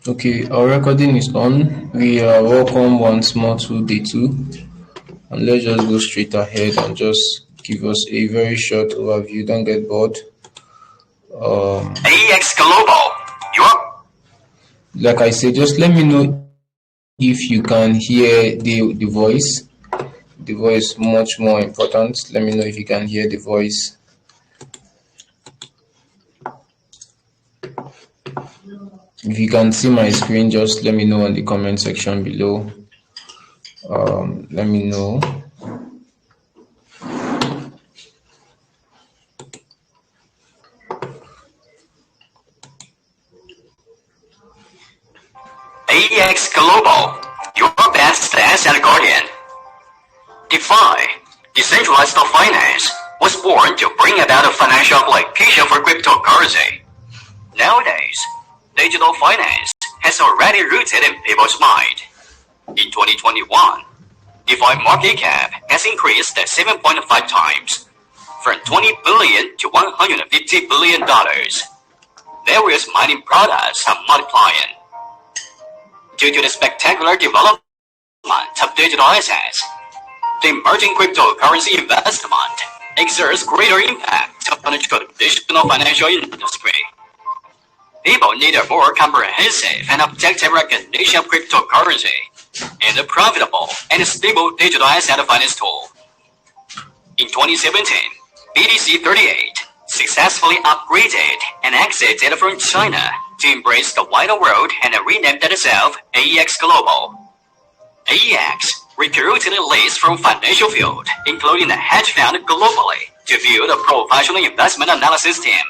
Okay, our recording is on. We are welcome once more to day two, and let's just go straight ahead and just give us a very short overview. Don't get bored. AEX Global. Your Like I said, just let me know if you can hear the voice. The voice much more important. Let me know if you can hear the voice. If you can see my screen, just let me know in the comment section below. Let me know. AEX Global. Your best asset guardian. DeFi, decentralized finance, was born to bring about a financial application for cryptocurrency. Nowadays, digital finance has already rooted in people's mind. In 2021, DeFi market cap has increased 7.5 times, from $20 billion to $150 billion. Various mining products are multiplying. Due to the spectacular development of digital assets, the emerging cryptocurrency investment exerts greater impact on the traditional financial industry. People need a more comprehensive and objective recognition of cryptocurrency and a profitable and stable digital asset finance tool. In 2017, BTC38 successfully upgraded and exited from China to embrace the wider world and renamed itself AEX Global. AEX recruited leads from financial field, including a hedge fund globally, to build a professional investment analysis team.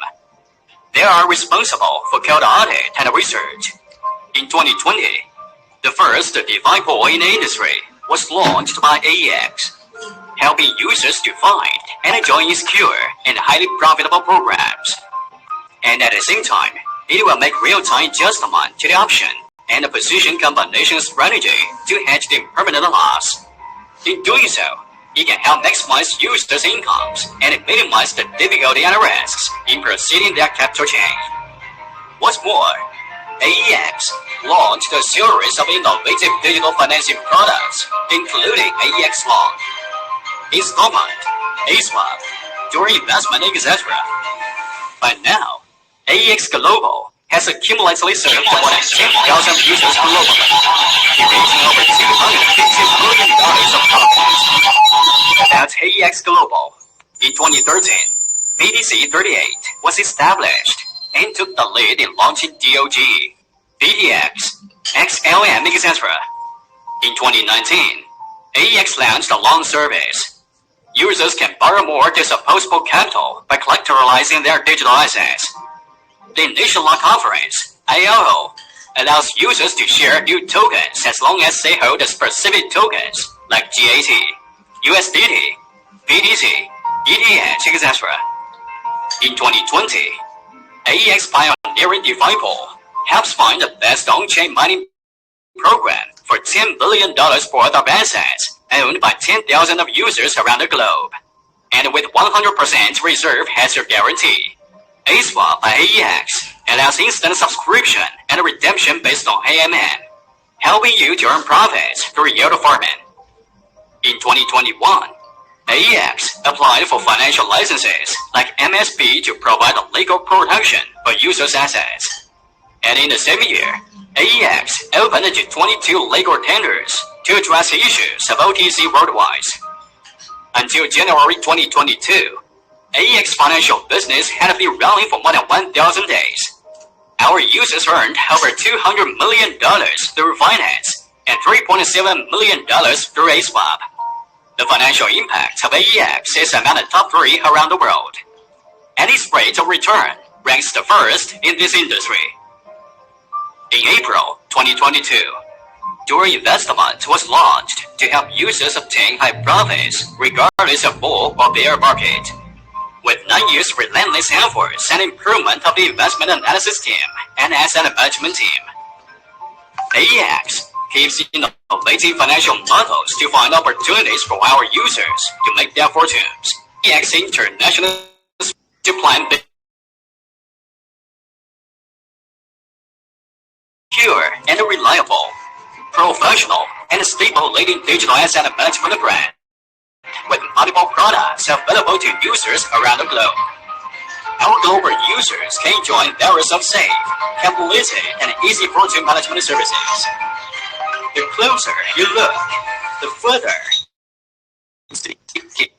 They are responsible for code audit and research. In 2020, the first DeFi pool in the industry was launched by AEX, helping users to find and join secure and highly profitable programs. And at the same time, it will make real-time adjustment to the option and the position combination strategy to hedge the permanent loss. In doing so, it can help maximize users' incomes and minimize the difficulty and risks in proceeding their capital chain. What's more, AEX launched a series of innovative digital financing products, including AEX Loan, installment, A-swap, during investment, etc. By now, AEX Global has accumulatively served more than 10,000 users globally, generating over $250 million of profits. That's AEX Global. In 2013, BTC38 was established and took the lead in launching DOG, BTX, XLM, etc. In 2019, AEX launched a loan service. Users can borrow more disposable capital by collateralizing their digital assets. The initial lock offerings, ILO, allows users to share new tokens as long as they hold specific tokens like GAT, USDT, BTC, ETH, etc. In 2020, AEX pioneering DeFi pool helps find the best on-chain mining program for $10 billion worth of assets owned by 10,000 of users around the globe, and with 100% reserve hazard guarantee. A-swap by AEX allows instant subscription and redemption based on AMM, helping you to earn profits through yield farming. In 2021, AEX applied for financial licenses like MSP to provide legal protection for users' assets. And in the same year, AEX opened to 22 legal tenders to address issues of OTC worldwide. Until January 2022, AEX financial business had been running for more than 1,000 days. Our users earned over $200 million through finance and $3.7 million through A-swap. The financial impact of AEX is among the top 3 around the world, and its rate of return ranks the first in this industry. In April 2022, During Investment was launched to help users obtain high profits regardless of bull or bear market. With 9 years relentless efforts and improvement of the investment analysis team and asset management team, AEX keeps innovating financial models to find opportunities for our users to make their fortunes. AEX International to plan secure and reliable, professional and stable leading digital asset management brand with multiple products available to users around the globe. Our global users can enjoy various of safe, completed, and easy project management services. The closer you look, the further you get.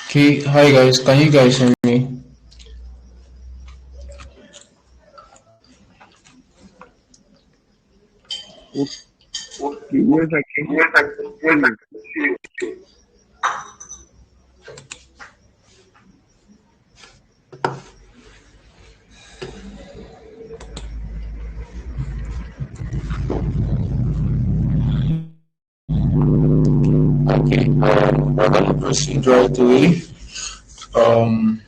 Okay, hi guys, can you guys hear me? Okay, yes, I can hear you. Okay, we're gonna proceed right away. Um,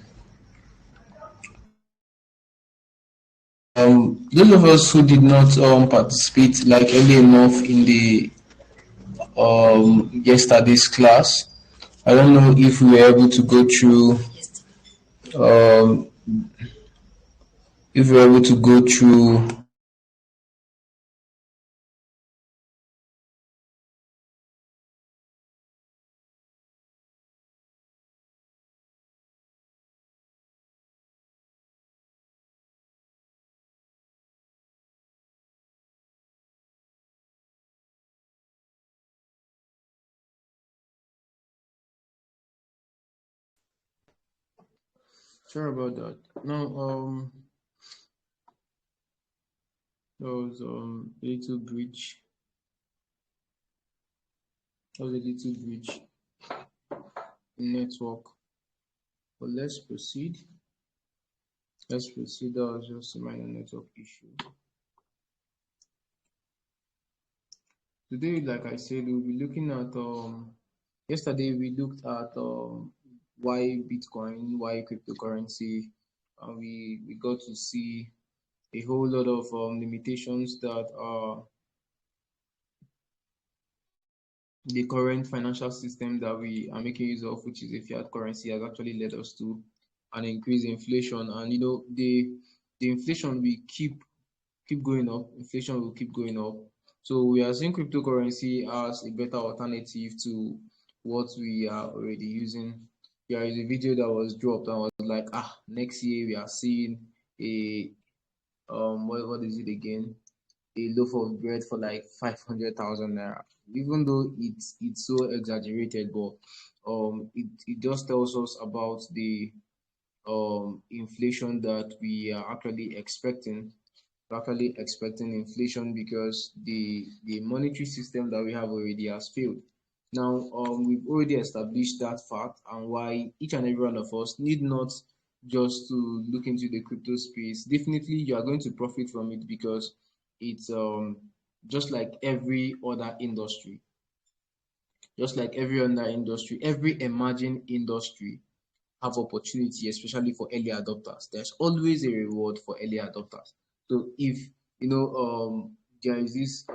those of us who did not participate like early enough in the yesterday's class, I don't know if we were able to go through um, if we were able to go through. Sorry about that. No, there was a little breach. There was a little breach in network. But let's proceed. Let's proceed. That was just a minor network issue. Today, like I said, we'll be looking at yesterday we looked at why Bitcoin, why cryptocurrency, and we got to see a whole lot of limitations that the current financial system that we are making use of, which is a fiat currency, has actually led us to an increased inflation. And you know, the inflation will keep going up. Inflation will keep going up. So we are seeing cryptocurrency as a better alternative to what we are already using. There is a video that was dropped and was like, next year we are seeing a what is it again? A loaf of bread for like 500,000 naira. Even though it's so exaggerated, but it just tells us about the inflation that we are actually expecting. We're actually expecting inflation because the monetary system that we have already has failed. Now, we've already established that fact and why each and every one of us need not just to look into the crypto space. Definitely, you are going to profit from it because it's just like every other industry, every emerging industry have opportunity, especially for early adopters. There's always a reward for early adopters. So if you know, there is this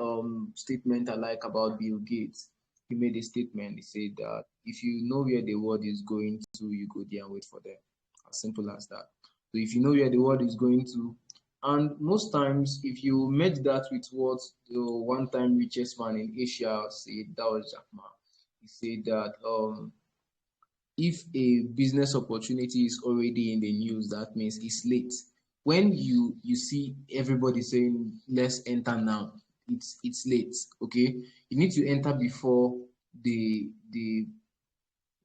statement I like about Bill Gates. He made a statement. He said that if you know where the world is going to, you go there and wait for them. As simple as that. So if you know where the world is going to, and most times, if you match that with what the one-time richest man in Asia said, that was Jack Ma. He said that if a business opportunity is already in the news, that means it's late. When you see everybody saying let's enter now, it's late. Okay, you need to enter before the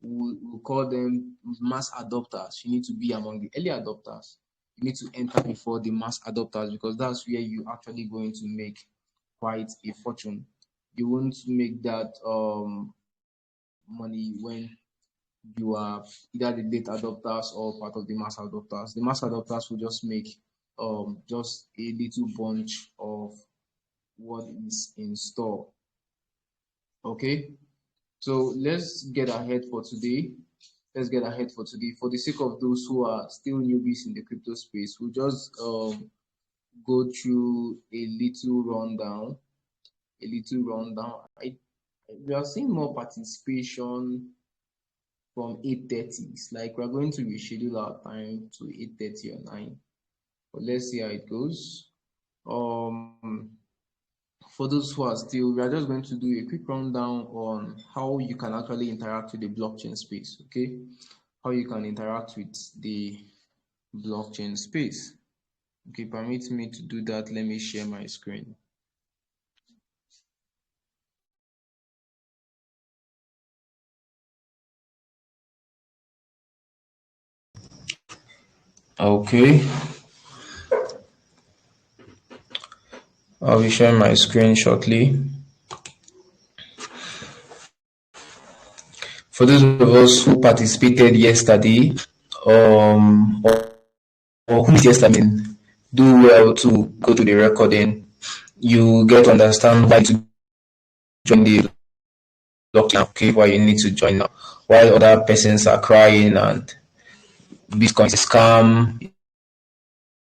we call them mass adopters. You need to be among the early adopters. You need to enter before the mass adopters because that's where you actually going to make quite a fortune. You won't make that money when you are either the late adopters or part of the mass adopters. The mass adopters will just make just a little bunch of what is in store. Okay, so let's get ahead for today. let's get ahead for today. For the sake of those who are still newbies in the crypto space, we'll just go through a little rundown. We are seeing more participation from 8:30. It's like we're going to reschedule our time to 8:30 or 9. But let's see how it goes. Um, for those who are still, we are just going to do a quick rundown on how you can actually interact with the blockchain space. Okay, how you can interact with the blockchain space. Okay, permit me to do that. Let me share my screen. Okay, I'll be sharing my screen shortly. For those of us who participated yesterday, or who missed yesterday, do well to go to the recording. You get to understand why to join the blockchain, okay, why you need to join now, why other persons are crying and Bitcoin is a scam.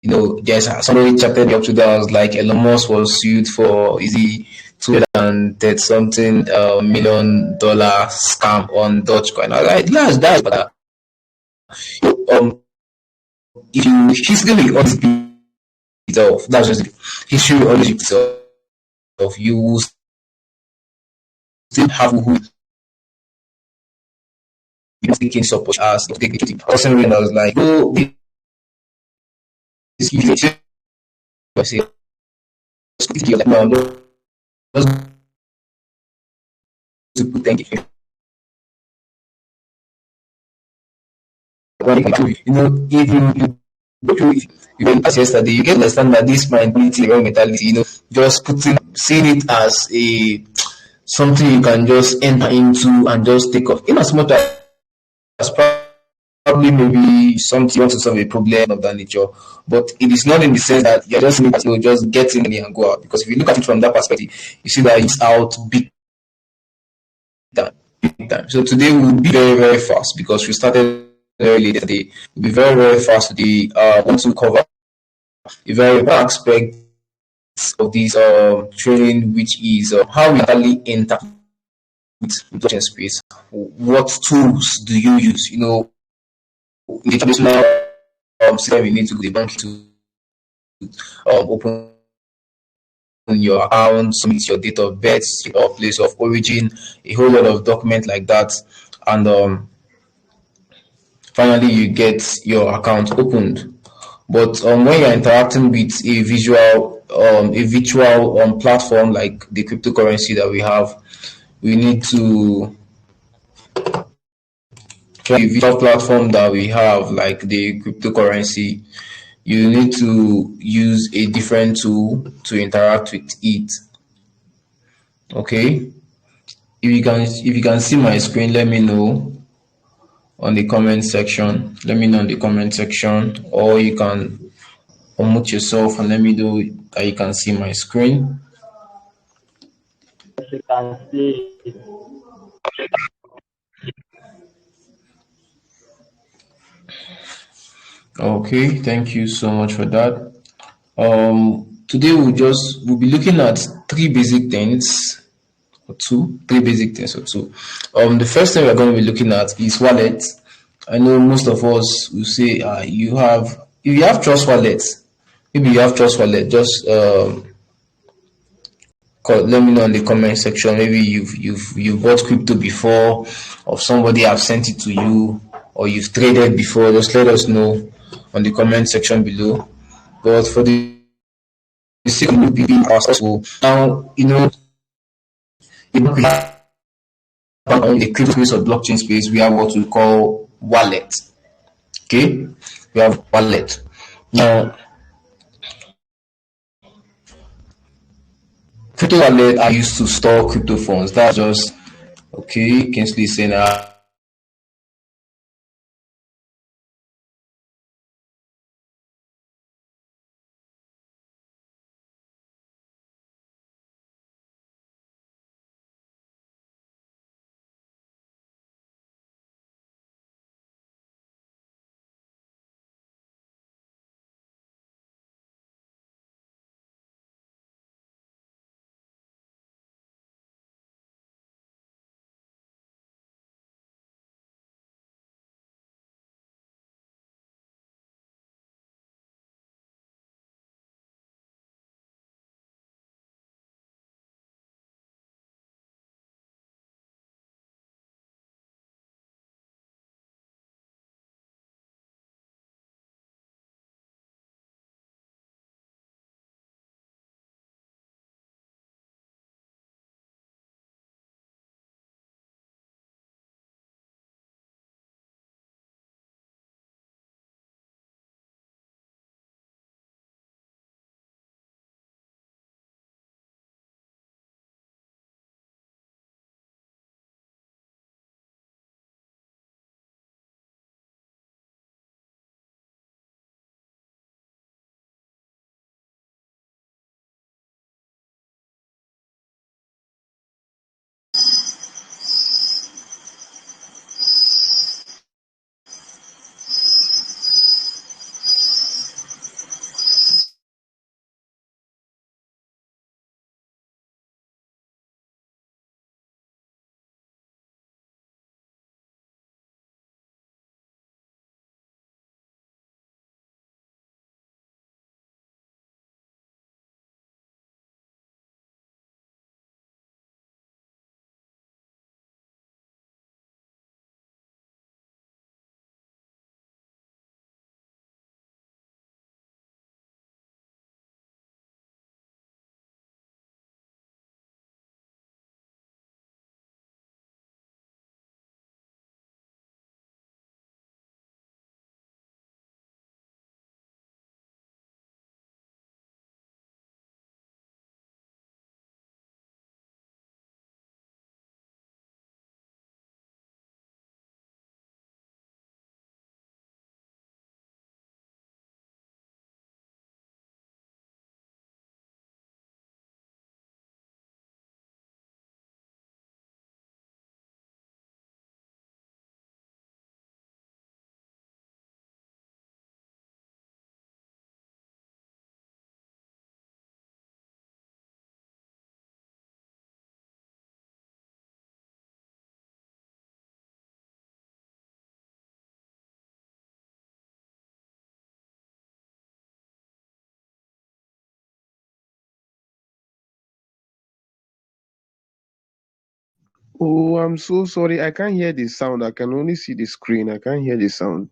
There's somebody chatted me up today. I was like, Elon Musk was sued for is he 230 something $1 million scam on Dogecoin. I was like, that's better. Um, if you history always itself, that's just history always itself. You will still have who is taking support as the person when I was like, oh, this is I say, like, no, I'm just to put thank you. If you go through even as yesterday, you get to understand that this mentality, wrong mentality, just seeing it as a something you can just enter into and just take off. In as much as probably maybe something you want to solve a problem of that nature, but it is not in the sense that you're just need to just get in and go out. Because if you look at it from that perspective, you see that it's out time. Big time. So today we'll be very, very fast because we started early today. We'll be very, very fast today. Want to cover a very aspect of this training, which is how we actually enter with blockchain space. What tools do you use? In the traditional system, you need to go to the bank to open your account, submit your date of birth, your place of origin, a whole lot of documents like that, and finally you get your account opened. But when you're interacting with a virtual platform like the cryptocurrency that we have, we need to the virtual platform that we have like the cryptocurrency. You need to use a different tool to interact with it. Okay, if you can see my screen, let me know on the comment section. Let me know in the comment section, or you can unmute yourself and let me know that you can see my screen. You can see it. Okay, thank you so much for that. Today we'll be looking at three basic things or two. The first thing we're going to be looking at is wallet. I know most of us will say, if you have Trust Wallet, maybe you have Trust Wallet, just let me know in the comment section. Maybe you've bought crypto before, or somebody have sent it to you, or you've traded before. Just let us know on the comment section below. But for the sake of people as possible, now if we have on the crypto space or blockchain space, we have what we call wallet. Okay, we have wallet. Now, crypto wallet are used to store crypto funds. That's just okay. Kingsley saying Oh, I'm so sorry. I can't hear the sound. I can only see the screen. I can't hear the sound.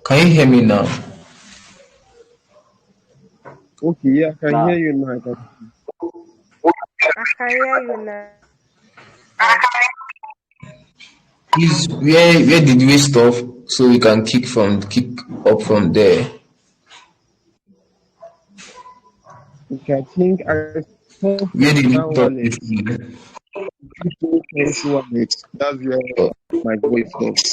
Can you hear me now? Okay, yeah, I can hear you now. I can. I can hear you now. Please, where did we stop so we can kick up from there? Okay, I think I stopped with Where did we Central stop Wallet. before? Cryptocurrency wallet. That's where my voice stopped.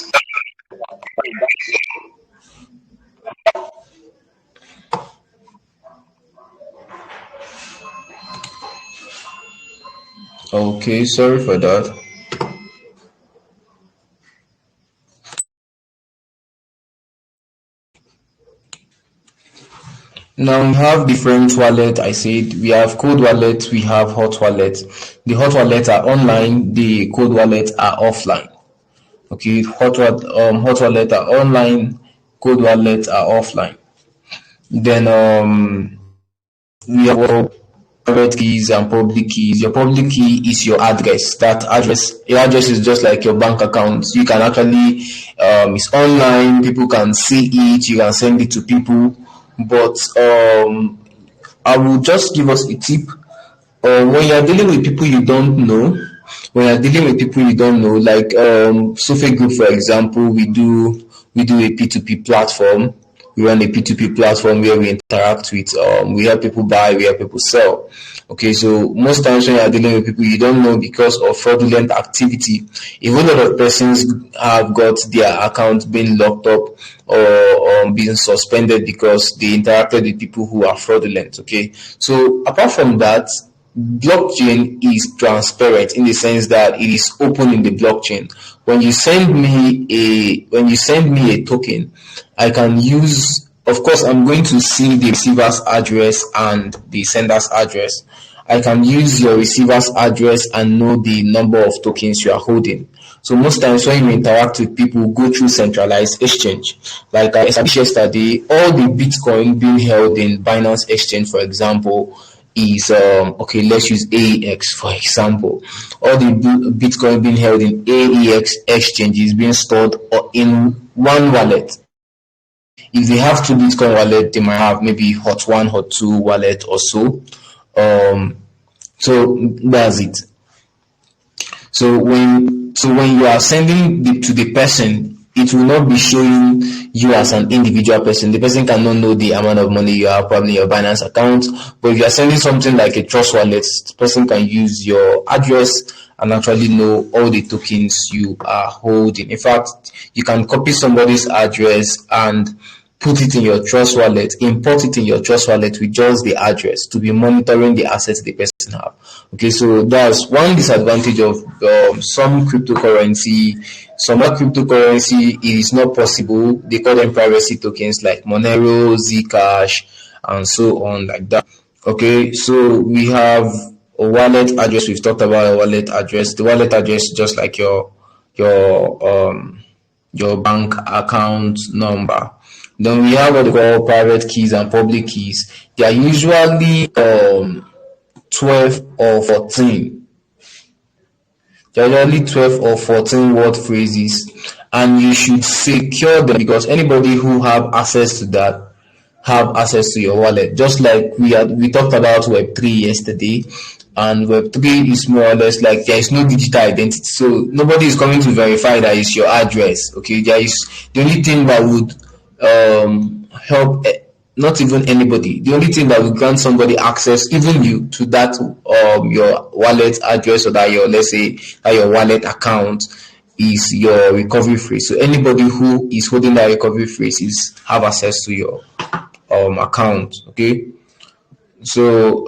Okay, sorry for that. Now we have different wallet. I said we have cold wallet, we have hot wallet. The hot wallet are online, the cold wallet are offline. Okay, hot wallet are online, cold wallet are offline. Then we have private keys and public keys. Your public key is your address. Your address is just like your bank account. You can actually, it's online. People can see it. You can send it to people. But I will just give us a tip. When you're dealing with people you don't know, like Sofe Group, for example, we do a P2P platform. We run a P2P platform where we interact with, we help people buy, we help people sell. Okay, so most times when you're dealing with people you don't know because of fraudulent activity, a whole lot of persons have got their account being locked up or being suspended because they interacted with people who are fraudulent. Okay, so apart from that, blockchain is transparent in the sense that it is open in the blockchain. When you send me a token, I can use, of course I'm going to see the receiver's address and the sender's address. I can use your receiver's address and know the number of tokens you are holding. So most times when you interact with people, go through centralized exchange. Like I established yesterday, all the Bitcoin being held in Binance Exchange, for example, is okay. Let's use AEX for example. All the Bitcoin being held in AEX exchange is being stored in one wallet. If they have two Bitcoin wallet, they might have maybe hot one, hot two wallet or so. Um, so that's it. So when you are sending to the person, it will not be showing you as an individual person. The person cannot know the amount of money you have probably in your Binance account. But if you are sending something like a trust wallet, the person can use your address and actually know all the tokens you are holding. In fact, you can copy somebody's address and put it in your trust wallet, import it in your trust wallet with just the address to be monitoring the assets the person have. Okay, so that's one disadvantage of some cryptocurrency. Some other cryptocurrency, it is not possible. They call them privacy tokens like Monero, Zcash, and so on like that. Okay, so we have a wallet address. We've talked about a wallet address. The wallet address is just like your bank account number. Then we have what they call private keys and public keys. They are usually 12 or 14. They are usually 12 or 14 word phrases, and you should secure them because anybody who have access to your wallet. Just like we talked about Web3 yesterday, and Web3 is more or less like there is no digital identity, so nobody is coming to verify that it's your address. Okay, there is the only thing that would help. Not even anybody. The only thing that will grant somebody access, even you, to that your wallet address or that your, let's say, that your wallet account is your recovery phrase. So anybody who is holding that recovery phrase is have access to your account. Okay, so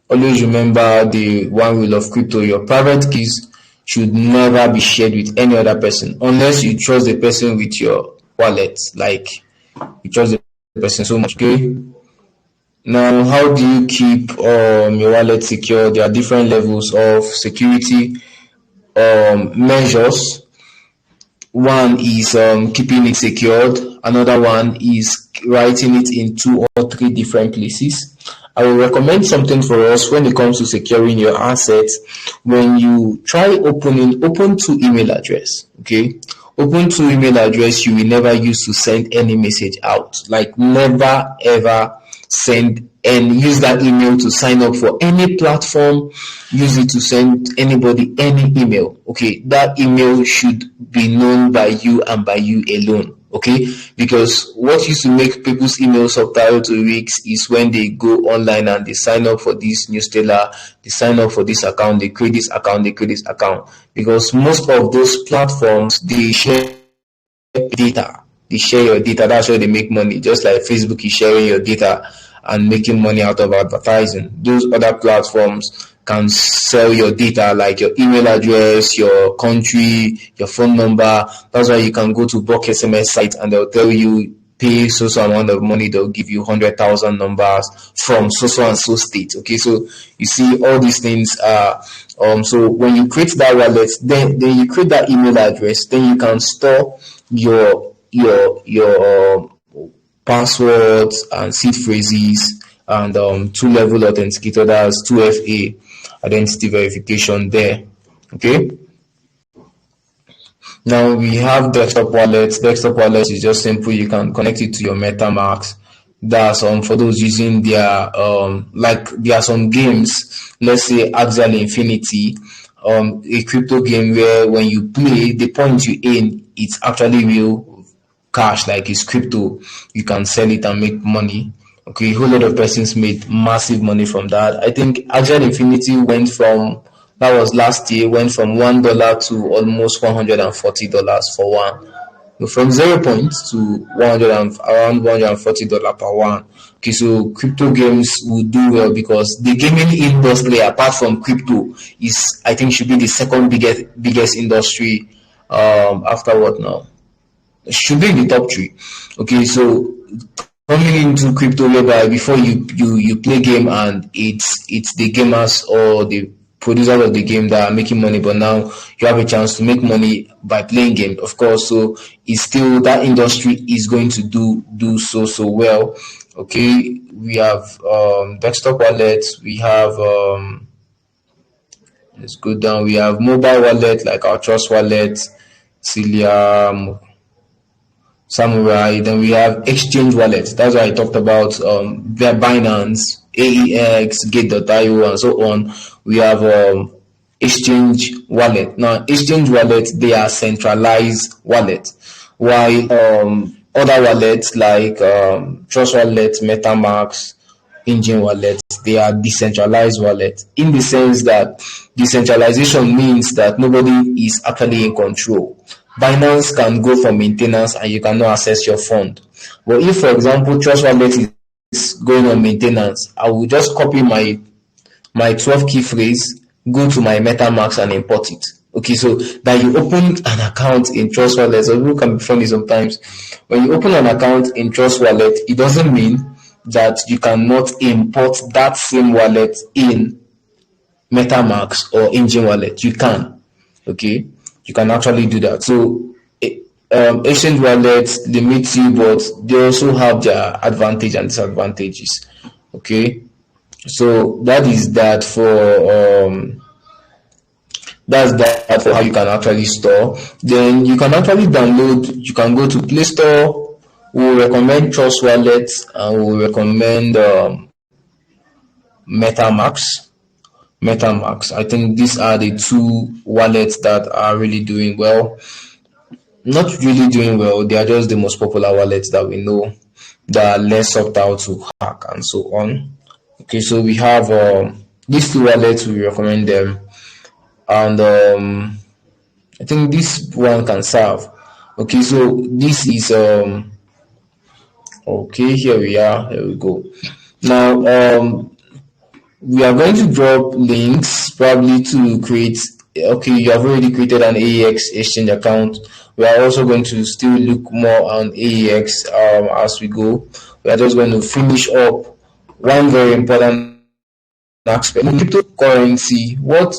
always remember the one rule of crypto: your private keys should never be shared with any other person unless you trust the person with your wallet, like you trust the person so much. Okay, Now, how do you keep your wallet secure? There are different levels of security measures. One is keeping it secured. Another one is writing it in 2 or 3 different places. I will recommend something for us when it comes to securing your assets. When you try open to email address. Okay, open to email address you will never use to send any message out. Like never ever send and use that email to sign up for any platform. Use it to send anybody any email. Okay, that email should be known by you and by you alone. Okay, because what used to make people's emails subtitle to weeks is when they go online and they sign up for this newsletter, they sign up for this account, they create this account, they create this account. Because most of those platforms they share data. They share your data. That's where they make money. Just like Facebook is sharing your data and making money out of advertising. Those other platforms can sell your data, like your email address, your country, your phone number. That's why you can go to bulk SMS site and they'll tell you pay so amount of money. They'll give you 100,000 numbers from so and so state. Okay, so you see all these things are so when you create that wallet, then you create that email address, then you can store your passwords and seed phrases and 2-level authenticator, that's 2FA identity verification there. Okay, now we have desktop wallets. Desktop wallet is just simple. You can connect it to your MetaMask. That's for those using their like there are some games, let's say Axel Infinity, a crypto game where when you play, the point you in, it's actually real cash, like it's crypto. You can sell it and make money. Okay, a whole lot of persons made massive money from that. I think Axel Infinity went from, that was last year, went from $1 to almost $140 for one. So from 0 point to 100 and around $140 per one. Okay, so crypto games will do well because the gaming industry, apart from crypto, is, I think, should be the second biggest industry after what now? Should be in the top 3. Okay, so coming into crypto whereby before you play game and it's the gamers or the producers of the game that are making money, but now you have a chance to make money by playing game, of course. So it's still, that industry is going to do so well. Okay, we have desktop wallets, we have let's go down, we have mobile wallet like our Trust wallet, Celia, Samurai. Then we have exchange wallets. That's why I talked about their Binance, AEX, Gate.io, and so on. We have exchange wallet. Now, exchange wallet, they are centralized wallet, while other wallets like Trust wallet, MetaMask, Engine wallet, they are decentralized wallet, in the sense that decentralization means that nobody is actually in control. Binance can go for maintenance and you cannot access your fund. But if, for example, Trust wallet is going on maintenance, I will just copy my 12 key phrase, go to my MetaMask and import it. Okay, so that you open an account in Trust wallet, so people can be funny sometimes. When you open an account in Trust wallet, it doesn't mean that you cannot import that same wallet in MetaMask or Engine wallet. You can. Okay, you can actually do that. So exchange wallets limit you, but they also have their advantage and disadvantages. Okay, so that is that for that's that for how you can actually store. Then you can actually download. You can go to Play Store. We will recommend Trust Wallet and we will recommend MetaMask. MetaMask. I think these are the 2 wallets that are really doing well. Not really doing well. They are just the most popular wallets that we know that are less subtle to hack and so on. Okay, so we have these 2 wallets. We recommend them, and I think this one can serve. Okay, so this is okay. Here we are. Here we go. Now we are going to drop links probably to create. Okay, you have already created an AEX exchange account. We are also going to still look more on AEX as we go. We are just going to finish up one very important aspect. Cryptocurrency, what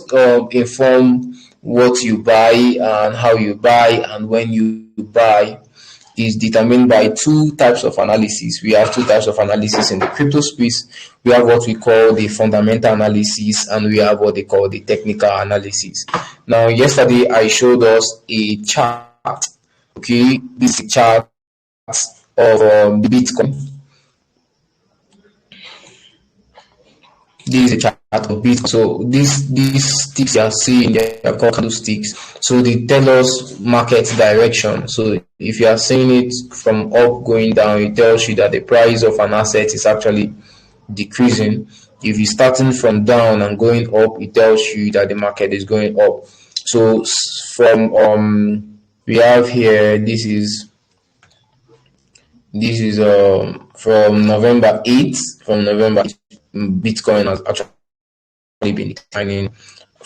inform what you buy and how you buy and when you buy is determined by two types of analysis. We have two types of analysis in the crypto space. We have what we call the fundamental analysis and we have what they call the technical analysis. Now, yesterday I showed us a chart. Okay, this is a chart of the Bitcoin. This is a chart of Bitcoin. So these sticks you are seeing, they are called candlesticks. So they tell us market direction. So if you are seeing it from up going down, it tells you that the price of an asset is actually decreasing. If you're starting from down and going up, it tells you that the market is going up. So from we have here, this is from November 8th. From November 8th, Bitcoin has actually been declining,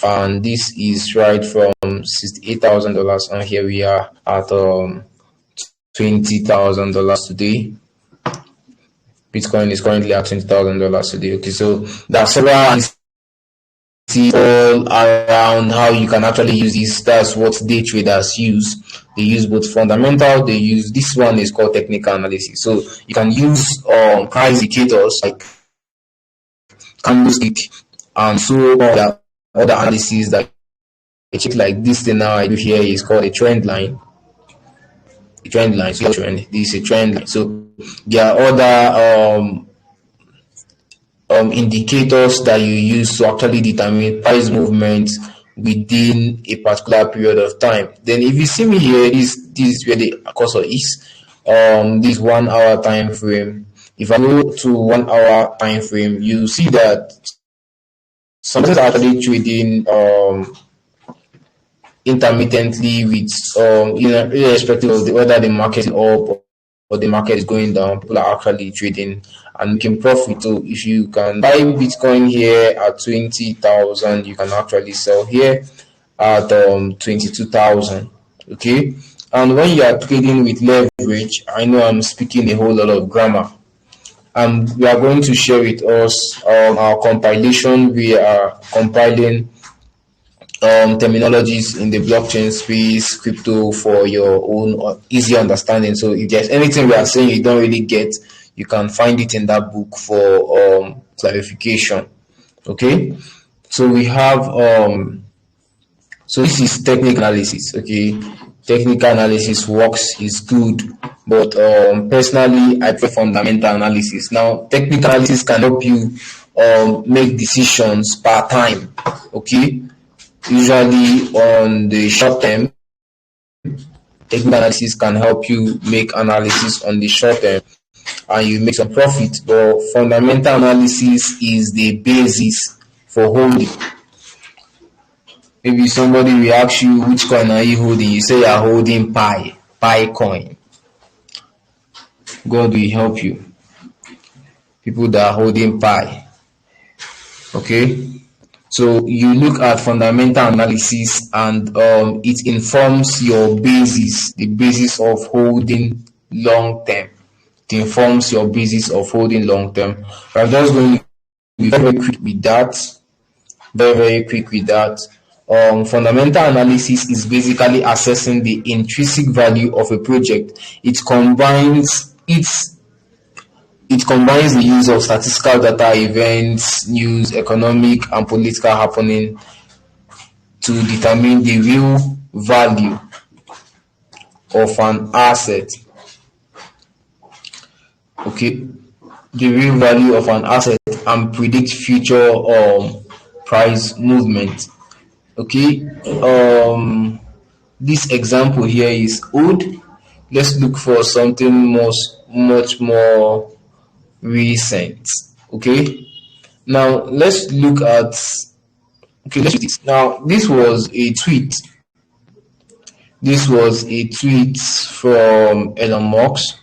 and this is right from $68,000, and here we are at $20,000 today. Bitcoin is currently at $20,000 today. Okay, so there are several all around how you can actually use this. That's what day traders use. They use both fundamental, they use this one is called technical analysis. So you can use price indicators like candlestick and so on, other analysis that I check, like this thing now I do here is called a trend line. A trend line. So this is a trend line. So there are other indicators that you use to actually determine price movements within a particular period of time. Then if you see me here, this is where the cursor is. This 1 hour time frame. If I go to 1 hour time frame, you see that some are actually trading intermittently with irrespective of whether the market is up or the market is going down. People are actually trading and making profit. So if you can buy Bitcoin here at 20,000, you can actually sell here at 22,000. Okay, and when you are trading with leverage, I know I'm speaking a whole lot of grammar. We are going to share with us our compilation. We are compiling terminologies in the blockchain space, crypto, for your own easy understanding. So if there's anything we are saying you don't really get, you can find it in that book for clarification. Okay, so we have so this is technical analysis. Okay, technical analysis works, is good, but personally I prefer fundamental analysis. Now technical analysis can help you make decisions per time. Okay, usually on the short term, technical analysis can help you make analysis on the short term and you make some profit, but fundamental analysis is the basis for holding. Maybe somebody will ask you which coin are you holding, you say you are holding pi coin. God will help you. People that are holding pi. Okay, so you look at fundamental analysis and it informs your basis, the basis of holding long term. It informs your basis of holding long term. I'm just going to be very quick with that. Very quick with that. Fundamental analysis is basically assessing the intrinsic value of a project. It combines the use of statistical data, events, news, economic and political happening to determine the real value of an asset. Okay, the real value of an asset and predict future price movement. Okay, this example here is old. Let's look for something much more recent. Okay, now let's look at, okay, let's do this. Now this was a tweet from Elon Musk.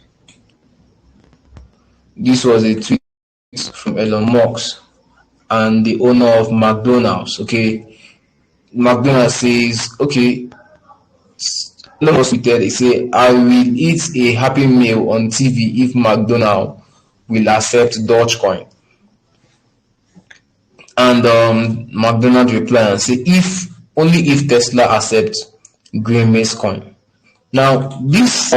This was a tweet from Elon Musk and the owner of McDonald's. Okay, McDonald's says, okay, Elon Musk tweeted, he say, I will eat a happy meal on TV if McDonald's will accept Dogecoin. And McDonald reply and say if only if Tesla accepts Green Maize coin. Now this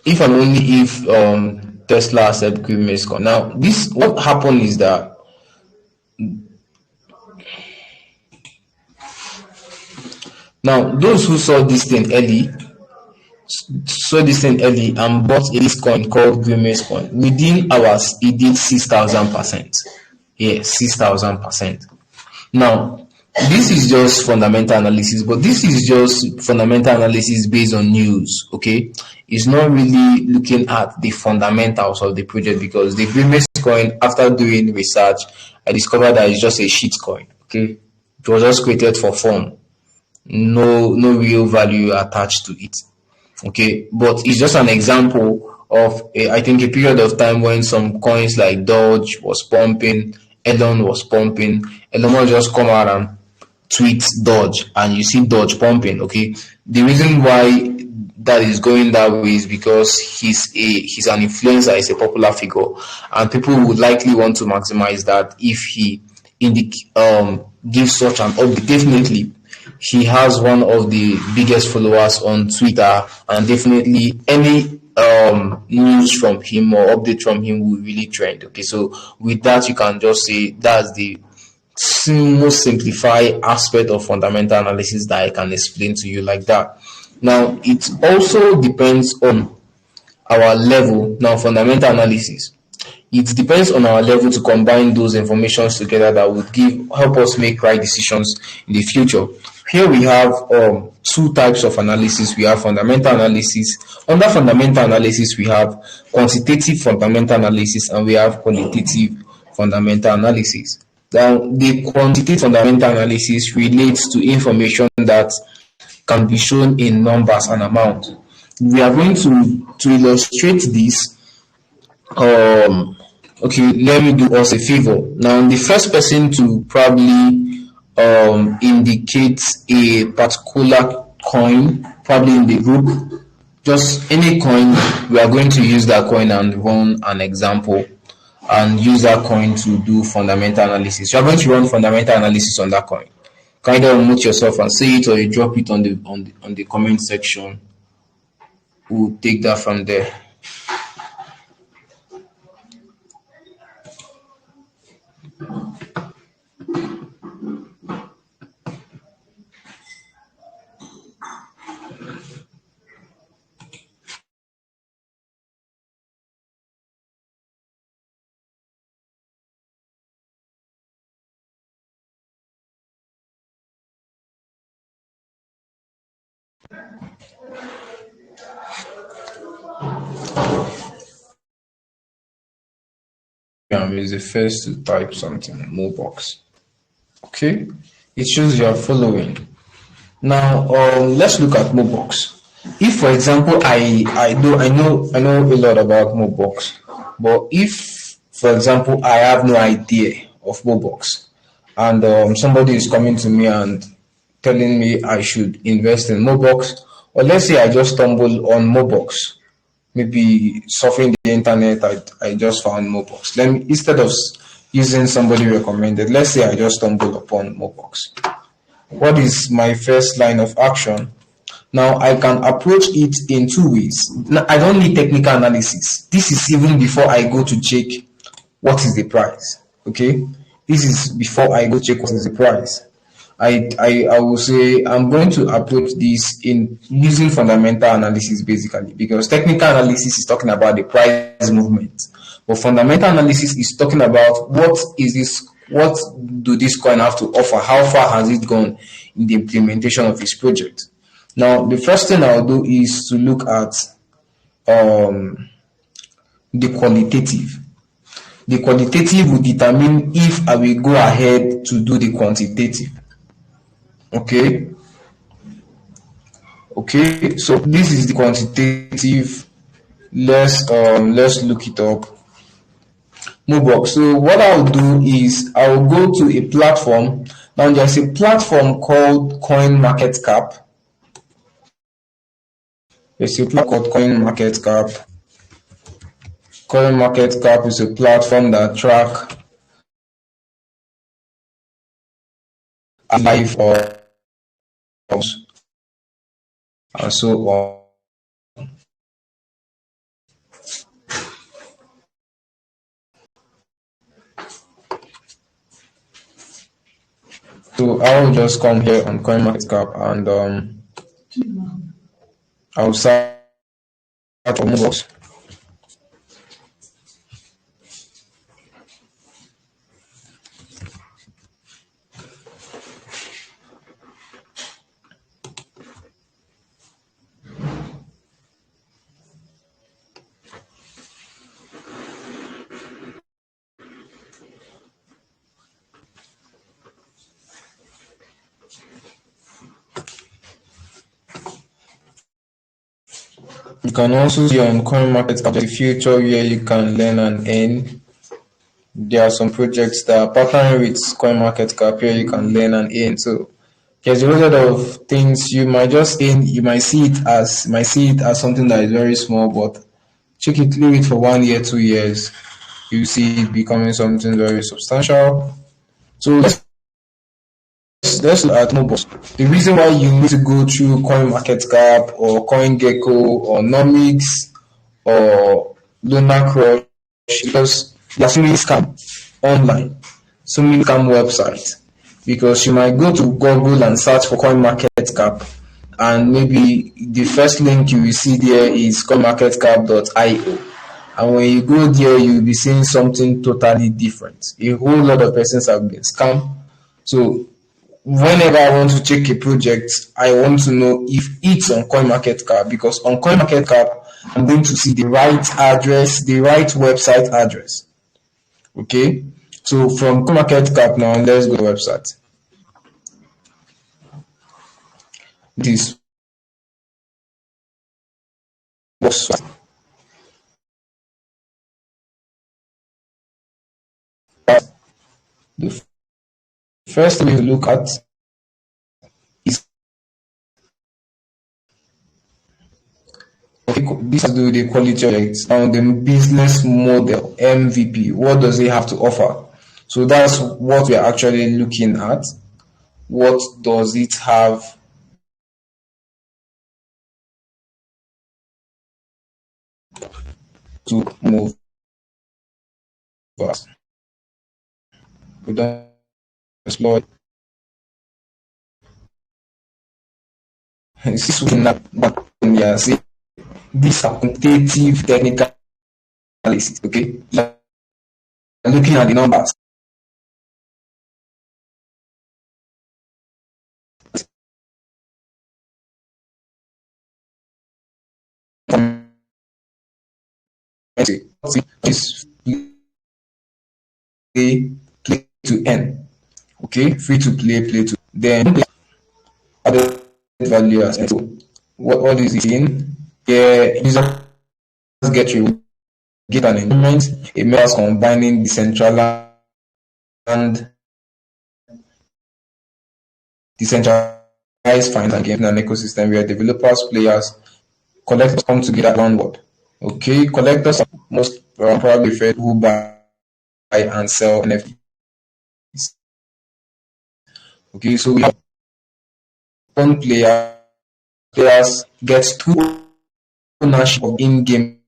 if and only if Tesla accept Green Maize coin. Now this what happened is that now those who saw this thing early and bought a coin called Green Maize coin, within hours it did 6,000%. Yeah, 6,000%. Now, this is just fundamental analysis, but this is just fundamental analysis based on news, okay? It's not really looking at the fundamentals of the project, because the previous coin, after doing research, I discovered that it's just a shit coin, okay? It was just created for fun. No real value attached to it, okay? But it's just an example of I think a period of time when some coins like Doge was pumping, Elon was pumping. Elon Musk just come out and tweet Doge, and you see Doge pumping. Okay, the reason why that is going that way is because he's an influencer, he's a popular figure, and people would likely want to maximize that if he gives such an update. Definitely, he has one of the biggest followers on Twitter, and definitely any news from him or update from him will really trend. Okay, so with that, you can just say that's the most simplified aspect of fundamental analysis that I can explain to you like that. Now, it also depends on our level. Now, fundamental analysis, it depends on our level to combine those informations together that would help us make right decisions in the future. Here we have two types of analysis. We have fundamental analysis. Under fundamental analysis, we have quantitative fundamental analysis, and we have qualitative fundamental analysis. Now, the quantitative fundamental analysis relates to information that can be shown in numbers and amount. We are going to illustrate this. Okay, let me do us a favor. Now, the first person to probably indicate a particular coin, probably in the group, just any coin, we are going to use that coin and run an example and use that coin to do fundamental analysis. You are going to run fundamental analysis on that coin. Kind of unmute yourself and say it, or you drop it on the comment section. We'll take that from there. Is the first to type something, Mobox. Okay, it shows you are following. Now, let's look at Mobox. If, for example, I know a lot about Mobox, but if, for example, I have no idea of Mobox, and somebody is coming to me and telling me I should invest in Mobox, or let's say I just stumbled on Mobox, maybe surfing the internet, I just found Mobox. Let me, instead of using somebody recommended, let's say I just stumbled upon Mobox. What is my first line of action? Now, I can approach it in two ways. Now, I don't need technical analysis. This is even before I go to check what is the price. Okay, this is before I go check what is the price. I will say I'm going to approach this in using fundamental analysis basically, because technical analysis is talking about the price movement, but fundamental analysis is talking about what do this coin have to offer, how far has it gone in the implementation of this project. Now, the first thing I'll do is to look at the qualitative. The qualitative will determine if I will go ahead to do the quantitative. Okay, so this is the quantitative. Let's look it up. Mobox. So what I'll do is I'll go to a platform. Now there's a platform called CoinMarketCap. There's a platform called CoinMarketCap. Coin market cap is a platform that track life or and so on. So I will just come here on coin market cap and I'll start from box. You can also see on coin market cap the future where you can learn and earn. There are some projects that are partnering with CoinMarketCap where you can learn and earn. So there's a lot of things you might just earn. You might see it as something that is very small, but check it, leave it for 1 year, 2 years, you see it becoming something very substantial. So let's look at mobiles. The reason why you need to go through CoinMarketCap or CoinGecko or Nomics or Lunar Crush because there are so many scam online, so many scam websites. Because you might go to Google and search for CoinMarketCap, and maybe the first link you will see there is coinmarketcap.io. And when you go there, you'll be seeing something totally different. A whole lot of persons have been scammed. So whenever I want to check a project, I want to know if it's on CoinMarketCap because on CoinMarketCap, I'm going to see the right address, the right website address. Okay, so from CoinMarketCap now, let's go to the website. This was the first thing we look at is this has to do with the quality of it and the business model MVP. What does it have to offer? So that's what we're actually looking at. What does it have to move us? We don't explore this is not but yeah, see this quantitative technical analysis. Okay, looking at the numbers. Is play to earn. Okay, free to play to then added value as so what is it in? Yeah, users get you get an enjoyment. It makes combining decentralized and decentralized finance and gaming an ecosystem where developers, players, collectors come together one word. Okay, collectors are most probably referred who buy and sell NFTs. Okay, so we have one players get two ownership of in-game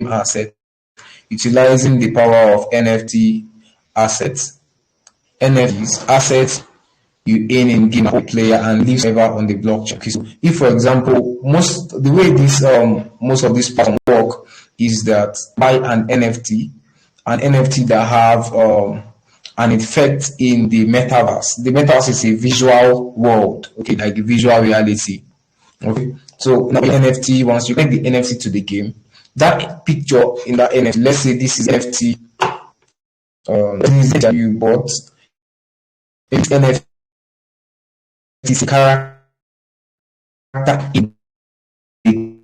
assets utilizing the power of NFT assets. NFTs assets you earn in game player and lives forever on the blockchain. Okay, so if for example the way this most of these platforms work is that buy an NFT that have an effect in the metaverse. The metaverse is a visual world, okay, like a visual reality. Okay, so now the NFT, once you connect the NFT to the game, that picture in that NFT, let's say this is NFT, this is that you bought, it's NFT is a character in the game.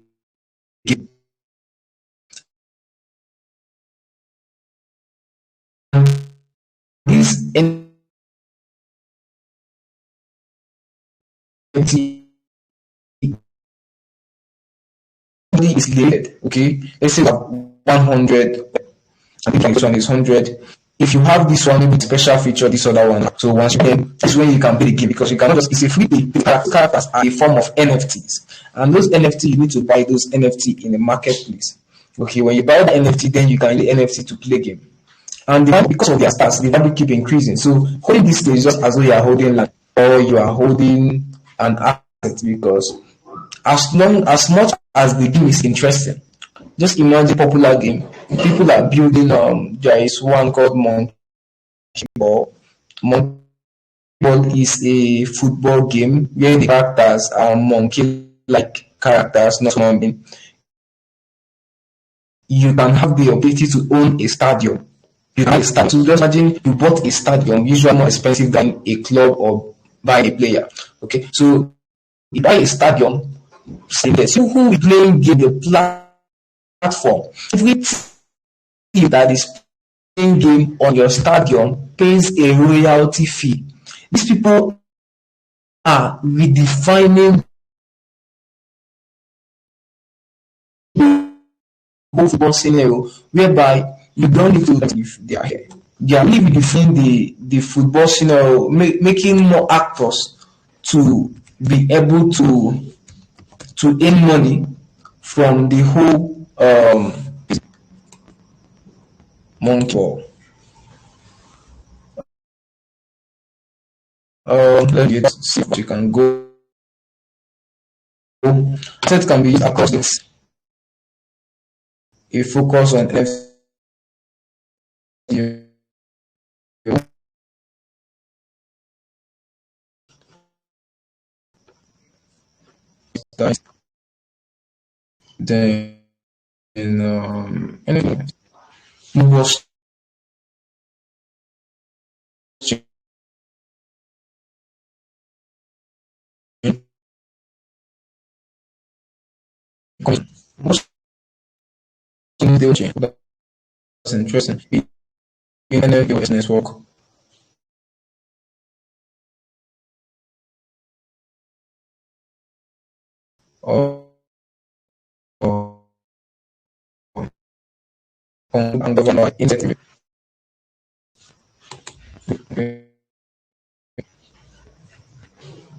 This NFT is related, okay? Let's say 100. I think like this one is 100. If you have this one with special feature, this other one. So once you pay, this is when you can play the game because you cannot just, it's a free play. The characters are a form of NFTs. And those NFT, you need to buy those NFT in the marketplace. Okay, when you buy the NFT, then you can use the NFT to play game. And the value, because of their stats, the value keep increasing. So holding this thing is just as though you are holding land or you are holding an asset because as much as the game is interesting, just imagine popular game. People are building there is one called Monkey Ball. Monkey Ball is a football game where the characters are monkey like characters, not human being. You can have the ability to own a stadium. You can have a stadium. So just imagine you bought a stadium, usually more expensive than a club or buy a player. Okay, so you buy a stadium, say this, you who will playing game the platform. Every team that is playing game on your stadium pays a royalty fee. These people are redefining whole football scenario whereby you don't need to if they are here. They are really redefining the football scenario, making more actors to be able to earn money from the whole monkey ball. Let me see if you can go. Asset can be used across this. A focus on then anything was most that's interesting. Internet network or and government internet.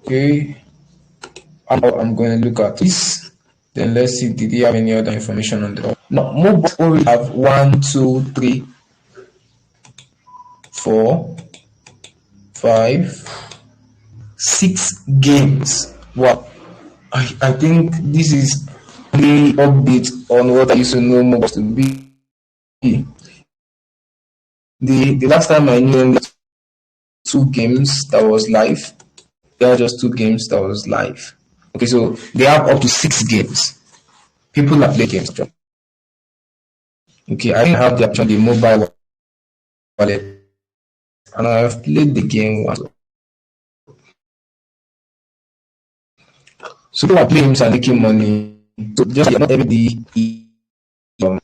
Okay, I'm going to look at this. Then let's see, did he have any other information on the no mobile only have 1, 2, 3, 4, 5, 6 games. Wow. I think this is the update on what I used to know mobile to be. The last time I knew only 2 games that was live. There are just 2 games that was live. Okay, so they have up to 6 games. People that play games. Okay, I have the option the mobile wallet, and I have played the game once. So people are playing games and making money. So just not everybody. Um,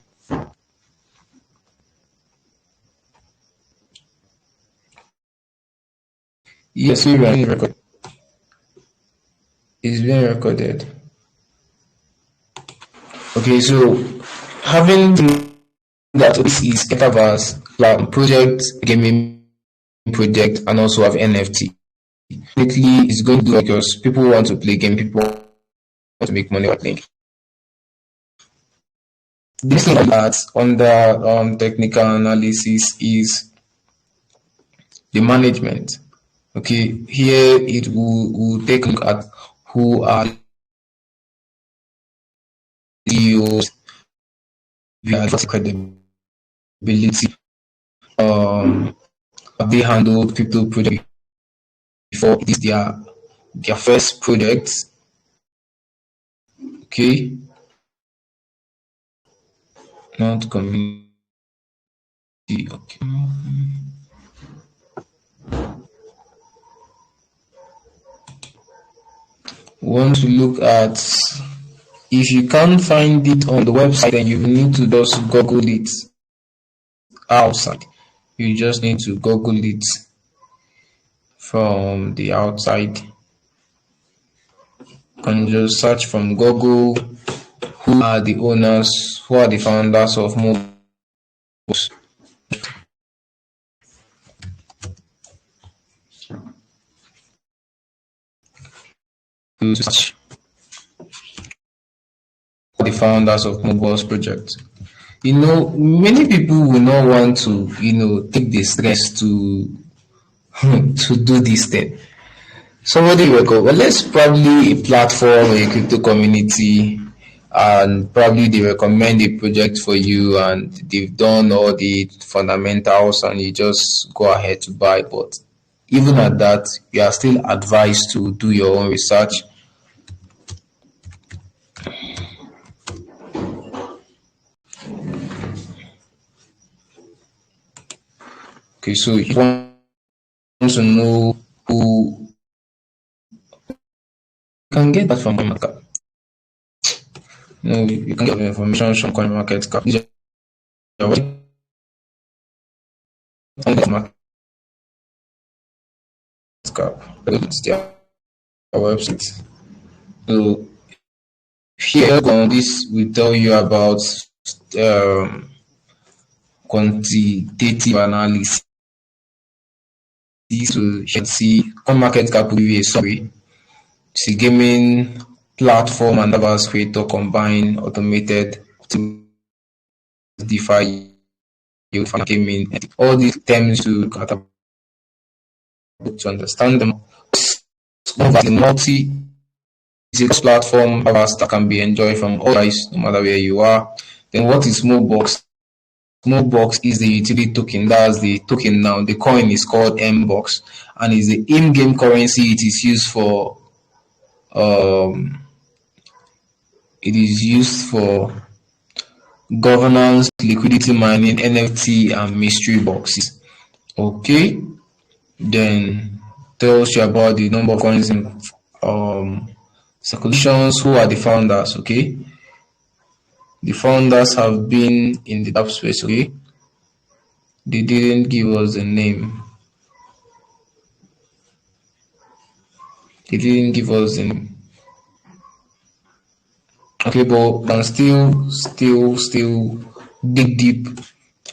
yes, we are being recorded. It's being recorded. Okay, so having that this is metaverse project, gaming project, and also have NFT. Definitely, it's going to do because people want to play game, people want to make money by playing. This thing that under technical analysis is the management. Okay, here it will take a look at who are CEOs, credibility, have they handled crypto project before it is their first project. Okay, not community. Okay. Want to look at if you can't find it on the website, then you need to just Google it outside. You just need to Google it from the outside and just search from Google who are the owners, who are the founders of mobile search the founders of mobiles project. Many people will not want to, take the stress to to do this thing. Somebody will go, well, let's probably a platform, a crypto community, and probably they recommend a project for you and they've done all the fundamentals and you just go ahead to buy. But even at that, you are still advised to do your own research. Okay, so if you want to know who you can get that from CoinMarketCap. You can get information from CoinMarketCap. These are CoinMarketCap. It's their website. So here on this will tell you about um, quantitative analysis. So you can see CoinMarketCap will give you a summary. It's a gaming platform and adverse creator combine automated DeFi gaming. All these terms to understand them. The multi platform that can be enjoyed from all guys, no matter where you are. Then what is Smallbox? Smallbox is the utility token. That's the token now. The coin is called MBOX and is the in-game currency. Um, it is used for governance, liquidity mining, NFT, and mystery boxes. Okay, then tells you about the number of coins in circulations, who are the founders. Okay, the founders have been in the app space. Okay, they didn't give us a name. They didn't give us a name. Okay, but can still dig deep.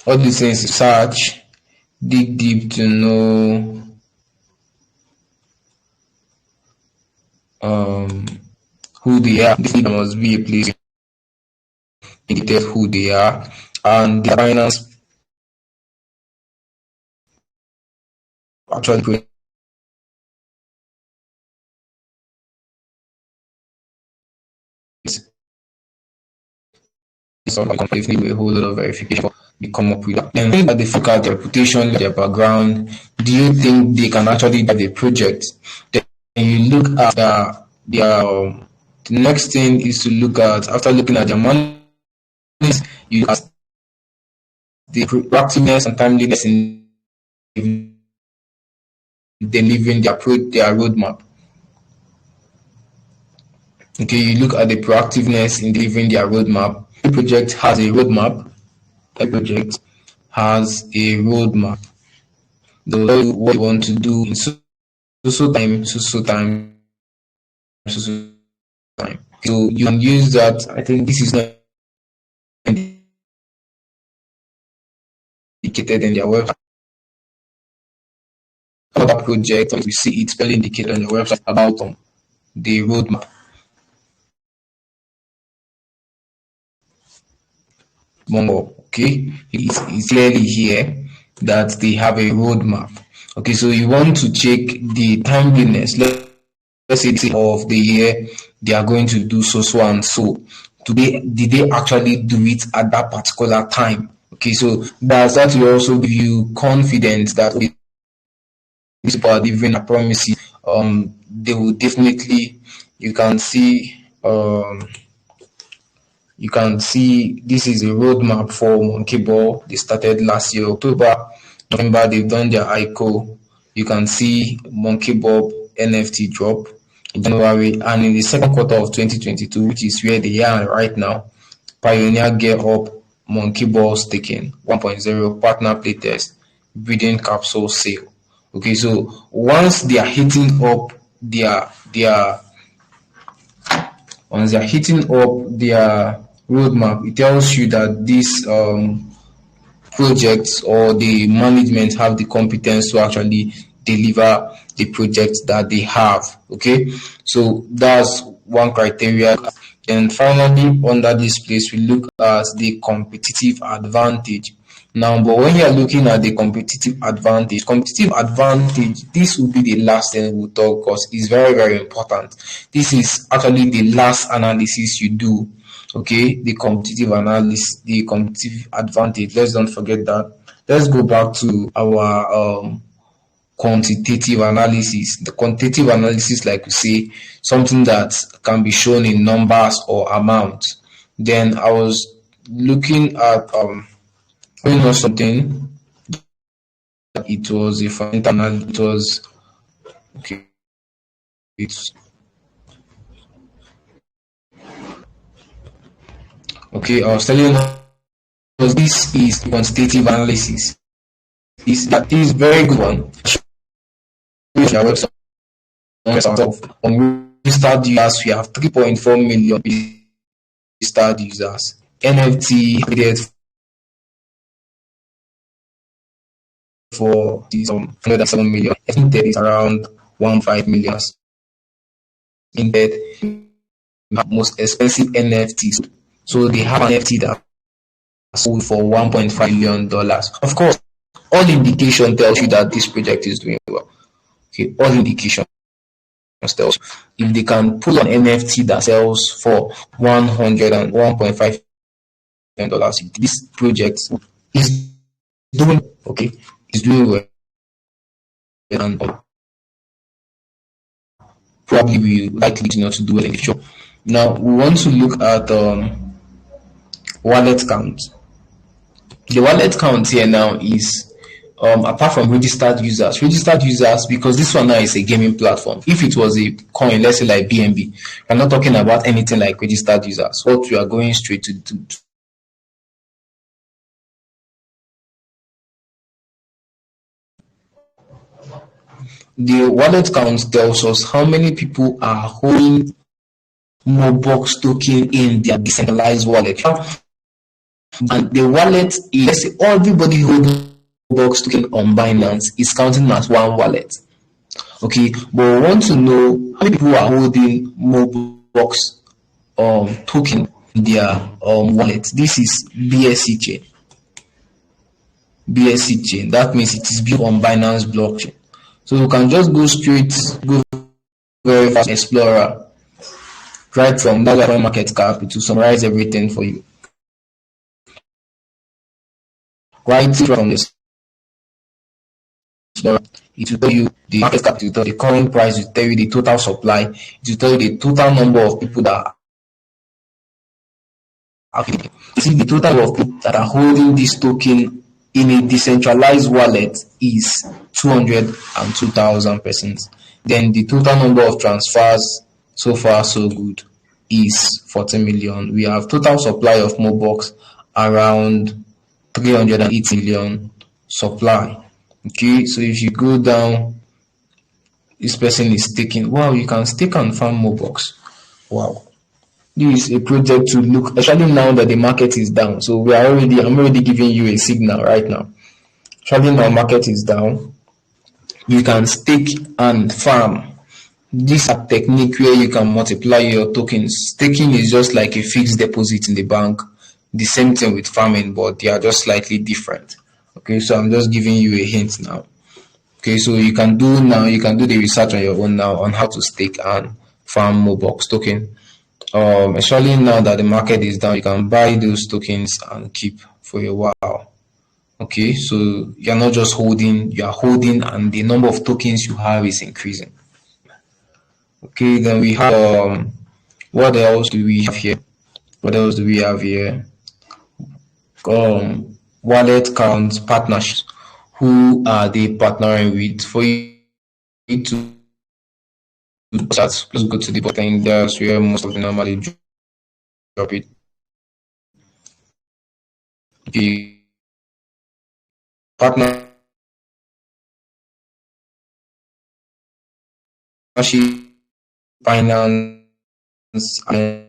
All these things search, dig deep to know who they are. This must be a place indicate who they are and the Binance actually completely a whole lot of verification they come up with that. Then think that they look at their reputation, their background. Do you think they can actually do the project? Then you look at the next thing is to look at after looking at their money, you look at the proactiveness and timeliness in delivering their roadmap. Okay, you look at the proactiveness in delivering their roadmap. Every project has a roadmap. Every project has a roadmap. They'll tell you what you want to do in so time, so time, so time. So you can use that. I think this is not indicated in their website. Other project, you see it spelling indicated on your website about the roadmap. Okay, it's clearly here that they have a roadmap. Okay, so you want to check the timeliness. Let's say of the year they are going to do so and so. Today, did they actually do it at that particular time? Okay, so that will also give you confidence that these people are delivering a promise. They will definitely. You can see you can see this is a roadmap for Monkey Ball. They started last year, October, November. They've done their ICO. You can see Monkey Ball NFT drop in January, and in the second quarter of 2022, which is where they are right now, Pioneer Gear Up Monkey Ball staking 1.0 partner playtest breeding capsule sale. Okay, so once they are hitting up their Once they're hitting up their roadmap, it tells you that this projects or the management have the competence to actually deliver the projects that they have. Okay, so that's one criteria. Then finally, under this place, we look at the competitive advantage. Now, but when you're looking at the competitive advantage, this will be the last thing we'll talk because it's very, very important. This is actually the last analysis you do. Okay, the competitive analysis, the competitive advantage. Let's don't forget that. Let's go back to our quantitative analysis. The quantitative analysis, like we say, something that can be shown in numbers or amounts. Then I was looking at something. It was a fundamental. It was okay. It's okay. I was telling us this is quantitative analysis. Is very good one. Which our website on registered users, we have 3.4 million registered users. NFT created for this 107 million. Estimated is around 1.5 million. In that, most expensive NFTs. So they have an NFT that sold for $1.5 million. Of course, all indication tells you that this project is doing well. Okay, all indication tells you. If they can pull an NFT that sells for 101.5 million dollars, this project is doing okay, is doing well, and probably will likely not to do well in the future. Now we want to look at wallet count. The wallet count here now is apart from registered users, because this one now is a gaming platform. If it was a coin, let's say like BNB, we're not talking about anything like registered users. What we are going straight to the wallet count tells us how many people are holding Mobox token in their decentralized wallet. And the wallet is, let's say everybody holding Mobox token on Binance is counting as one wallet. Okay, but we want to know how many people are holding Mobox token in their wallet. This is BSC chain. BSC chain. That means it is built on Binance blockchain. So you can just go very fast Explorer right from that market cap to summarize everything for you. Right from this Explorer, it will tell you the market cap, it will tell you the current price, it will tell you the total supply, it will tell you the total number of people that are see the total number of people that are holding this token in a decentralized wallet is 202,000 persons. Then the total number of transfers so far so good is 40 million. We have total supply of Mobox around 380 million supply. Okay, so if you go down, this person is staking. Wow, you can stake and farm Mobox. Wow. This is a project to look, especially now that the market is down. So I'm already giving you a signal right now. Especially now market is down, you can stake and farm. This is a technique where you can multiply your tokens. Staking is just like a fixed deposit in the bank. The same thing with farming, but they are just slightly different. Okay, so I'm just giving you a hint now. Okay, so you can do the research on your own now on how to stake and farm Mobox token. Especially now that the market is down, you can buy those tokens and keep for a while. Okay, so you're not just holding, you are holding, and the number of tokens you have is increasing. Okay, then we have what else do we have here? What else do we have here? Wallet count partnerships. Who are they partnering with? For you to chat, let's go to the button. That's where most of the normally drop it. Okay, partnership finance and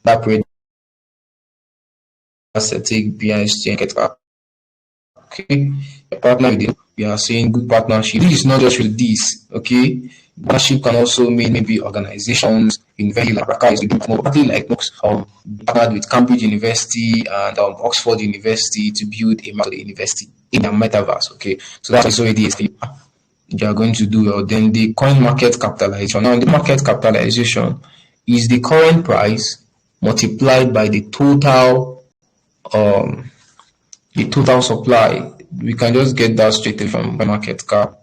that project aesthetic behind exchange market. Okay, a partner with it, we are saying good partnership. This is not just with this. Okay, partnership can also mean maybe organizations, university like Raka is more partly like partnered with Cambridge University and Oxford University to build a university in a metaverse. Okay, so that's already they are going to do well. Then the coin market capitalization. Now, the market capitalization is the current price multiplied by um the total supply. We can just get that straight away from the market cap.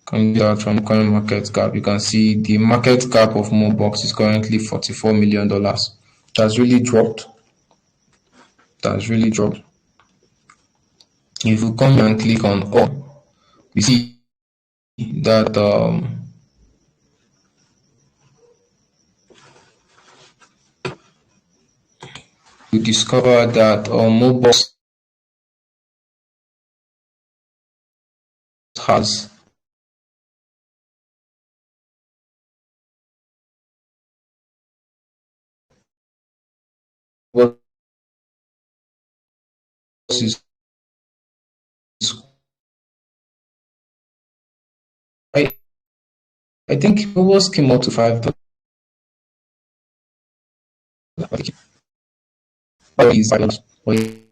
Can get that from coin market cap. You can see the market cap of Mobox is currently $44 million. That's really dropped. That's really dropped. If you come here and click on all, we see that we discover that Mobox has what is I I think Mobox came out to $5. But it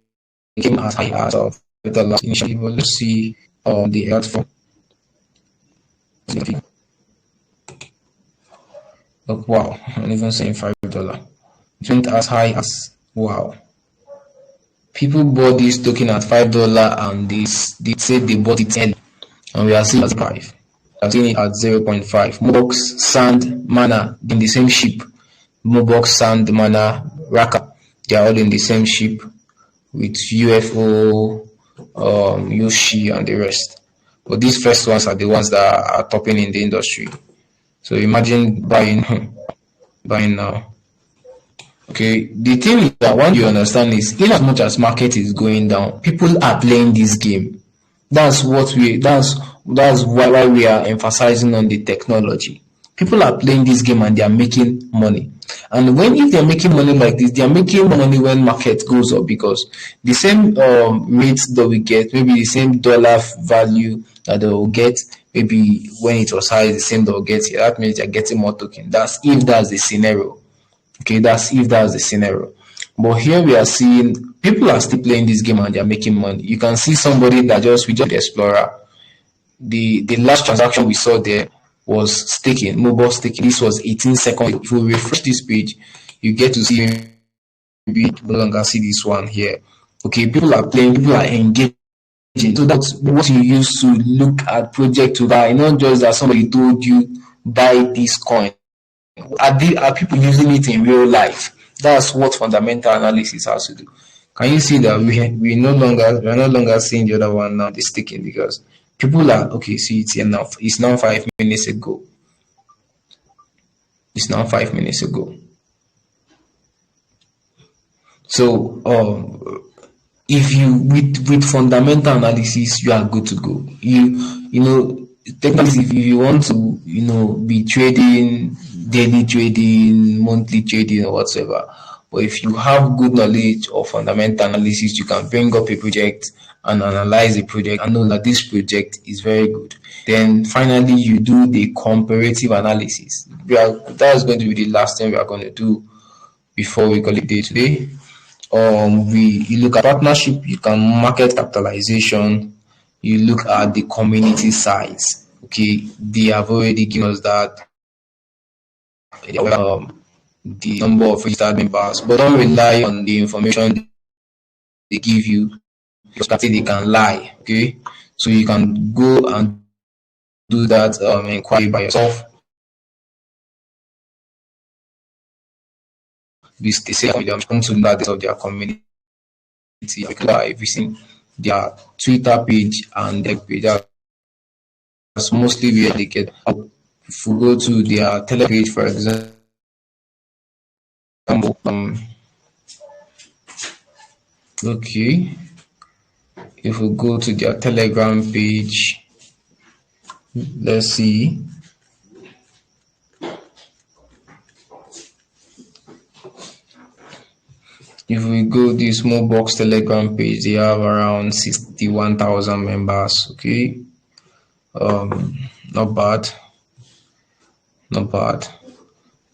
came as high as $5 initially. But let's see the health from wow, I'm even saying $5. It went as high as wow. People bought this token at $5 and they said they bought it early, and we are seeing it at 5. We are seeing it at 0.5. Mobox, Sand, Mana in the same ship. Mobox, Sand, Mana, Raka, they are all in the same ship with UFO, Yoshi, and the rest. But these first ones are the ones that are topping in the industry. So imagine buying buying now. Okay, the thing is that one you understand is in as much as market is going down, people are playing this game. That's why we are emphasizing on the technology. People are playing this game and they are making money. And when if they're making money like this, they are making money when market goes up because the same rates that we get, maybe the same dollar value that they will get, maybe when it was high, the same they'll get here. That means they're getting more token. That's if that's the scenario. Okay, that's if that's the scenario. But here we are seeing people are still playing this game and they're making money. You can see somebody that we just Explorer. The last transaction we saw there was staking, mobile staking. This was 18 seconds. If we refresh this page, you get to see maybe no longer see this one here. Okay, people are playing, people are engaging. So that's what you use to look at project to buy, not just that somebody told you buy this coin. Are people using it in real life? That's what fundamental analysis has to do. Can you see that we are no longer seeing the other one now, the sticking, because people are okay, see it's here now. It's now 5 minutes ago. It's now 5 minutes ago. So if you with fundamental analysis you are good to go. You know technically if you want to be trading daily trading, monthly trading or whatsoever, but if you have good knowledge of fundamental analysis, you can bring up a project and analyze the project and know that this project is very good. Then finally you do the comparative analysis. That's going to be the last thing we are going to do before we call it day today. You look at partnership, you can market capitalization, you look at the community size. Okay, they have already given us that the number of registered members, but don't rely on the information they give you because they can lie. Okay, so you can go and do that inquiry by yourself. They say I'm going to that of their community. Everything their Twitter page and their page. That's mostly where they get. If we go to their Tele page, for example, okay, If we go to their Telegram page, let's see. If we go this small box Telegram page, they have around 61,000 members. Okay, not bad, not bad.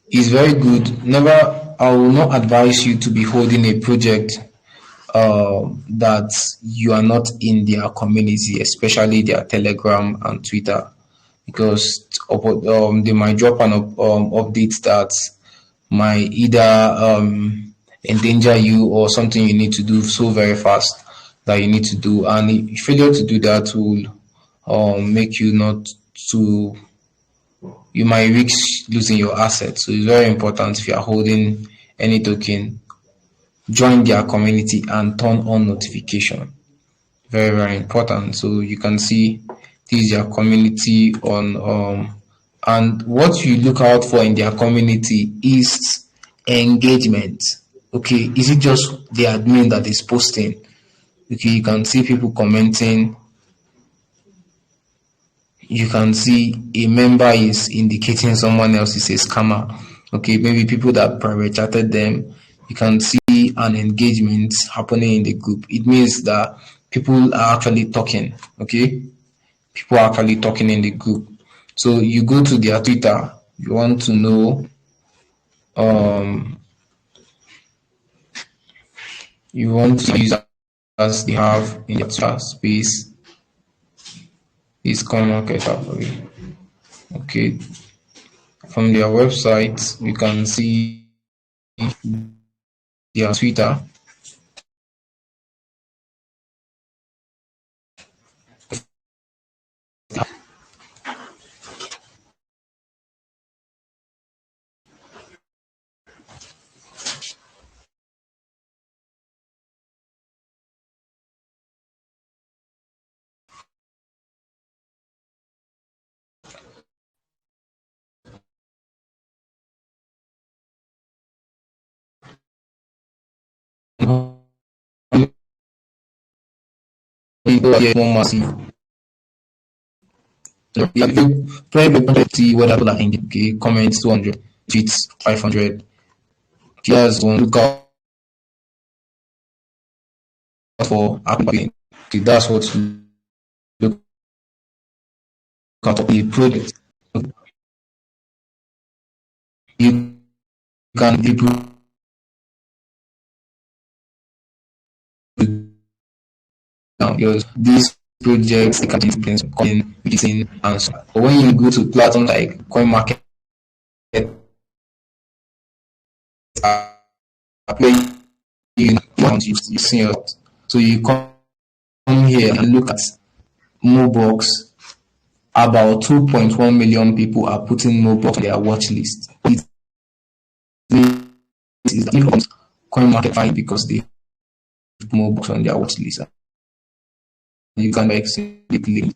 It's very good. Never, I will not advise you to be holding a project that you are not in their community, especially their Telegram and Twitter, because they might drop an update that might either endanger you or something you need to do so very fast that you need to do, and failure to do that will make you not to you might risk losing your assets. So it's very important if you are holding any token, join their community and turn on notification. Very, very important. So you can see this is their community on and what you look out for in their community is engagement. Okay, is it just the admin that is posting? Okay, you can see people commenting. You can see a member is indicating someone else is a scammer. Okay, maybe people that private chatted them. You can see an engagement happening in the group. It means that people are actually talking. Okay, people are actually talking in the group. So you go to their Twitter. You want to know um you want to use as they have in their Twitter space is coin market app. Okay, from their website you can see their Twitter. More massive. You probably see whether people are engaged. Okay, comments 200, tweets 500. Here's one look out for happening. Okay, that's what you look out for the project. You can improve now because these projects they can influence coin, mixing, and so. But when you go to platforms like Coin Market, where you see your so you come here and look at Mobox. About 2.1 million people are putting Mobox on their watch list. It is Coin Market fine because they put Mobox on their watch list. You can exit it link.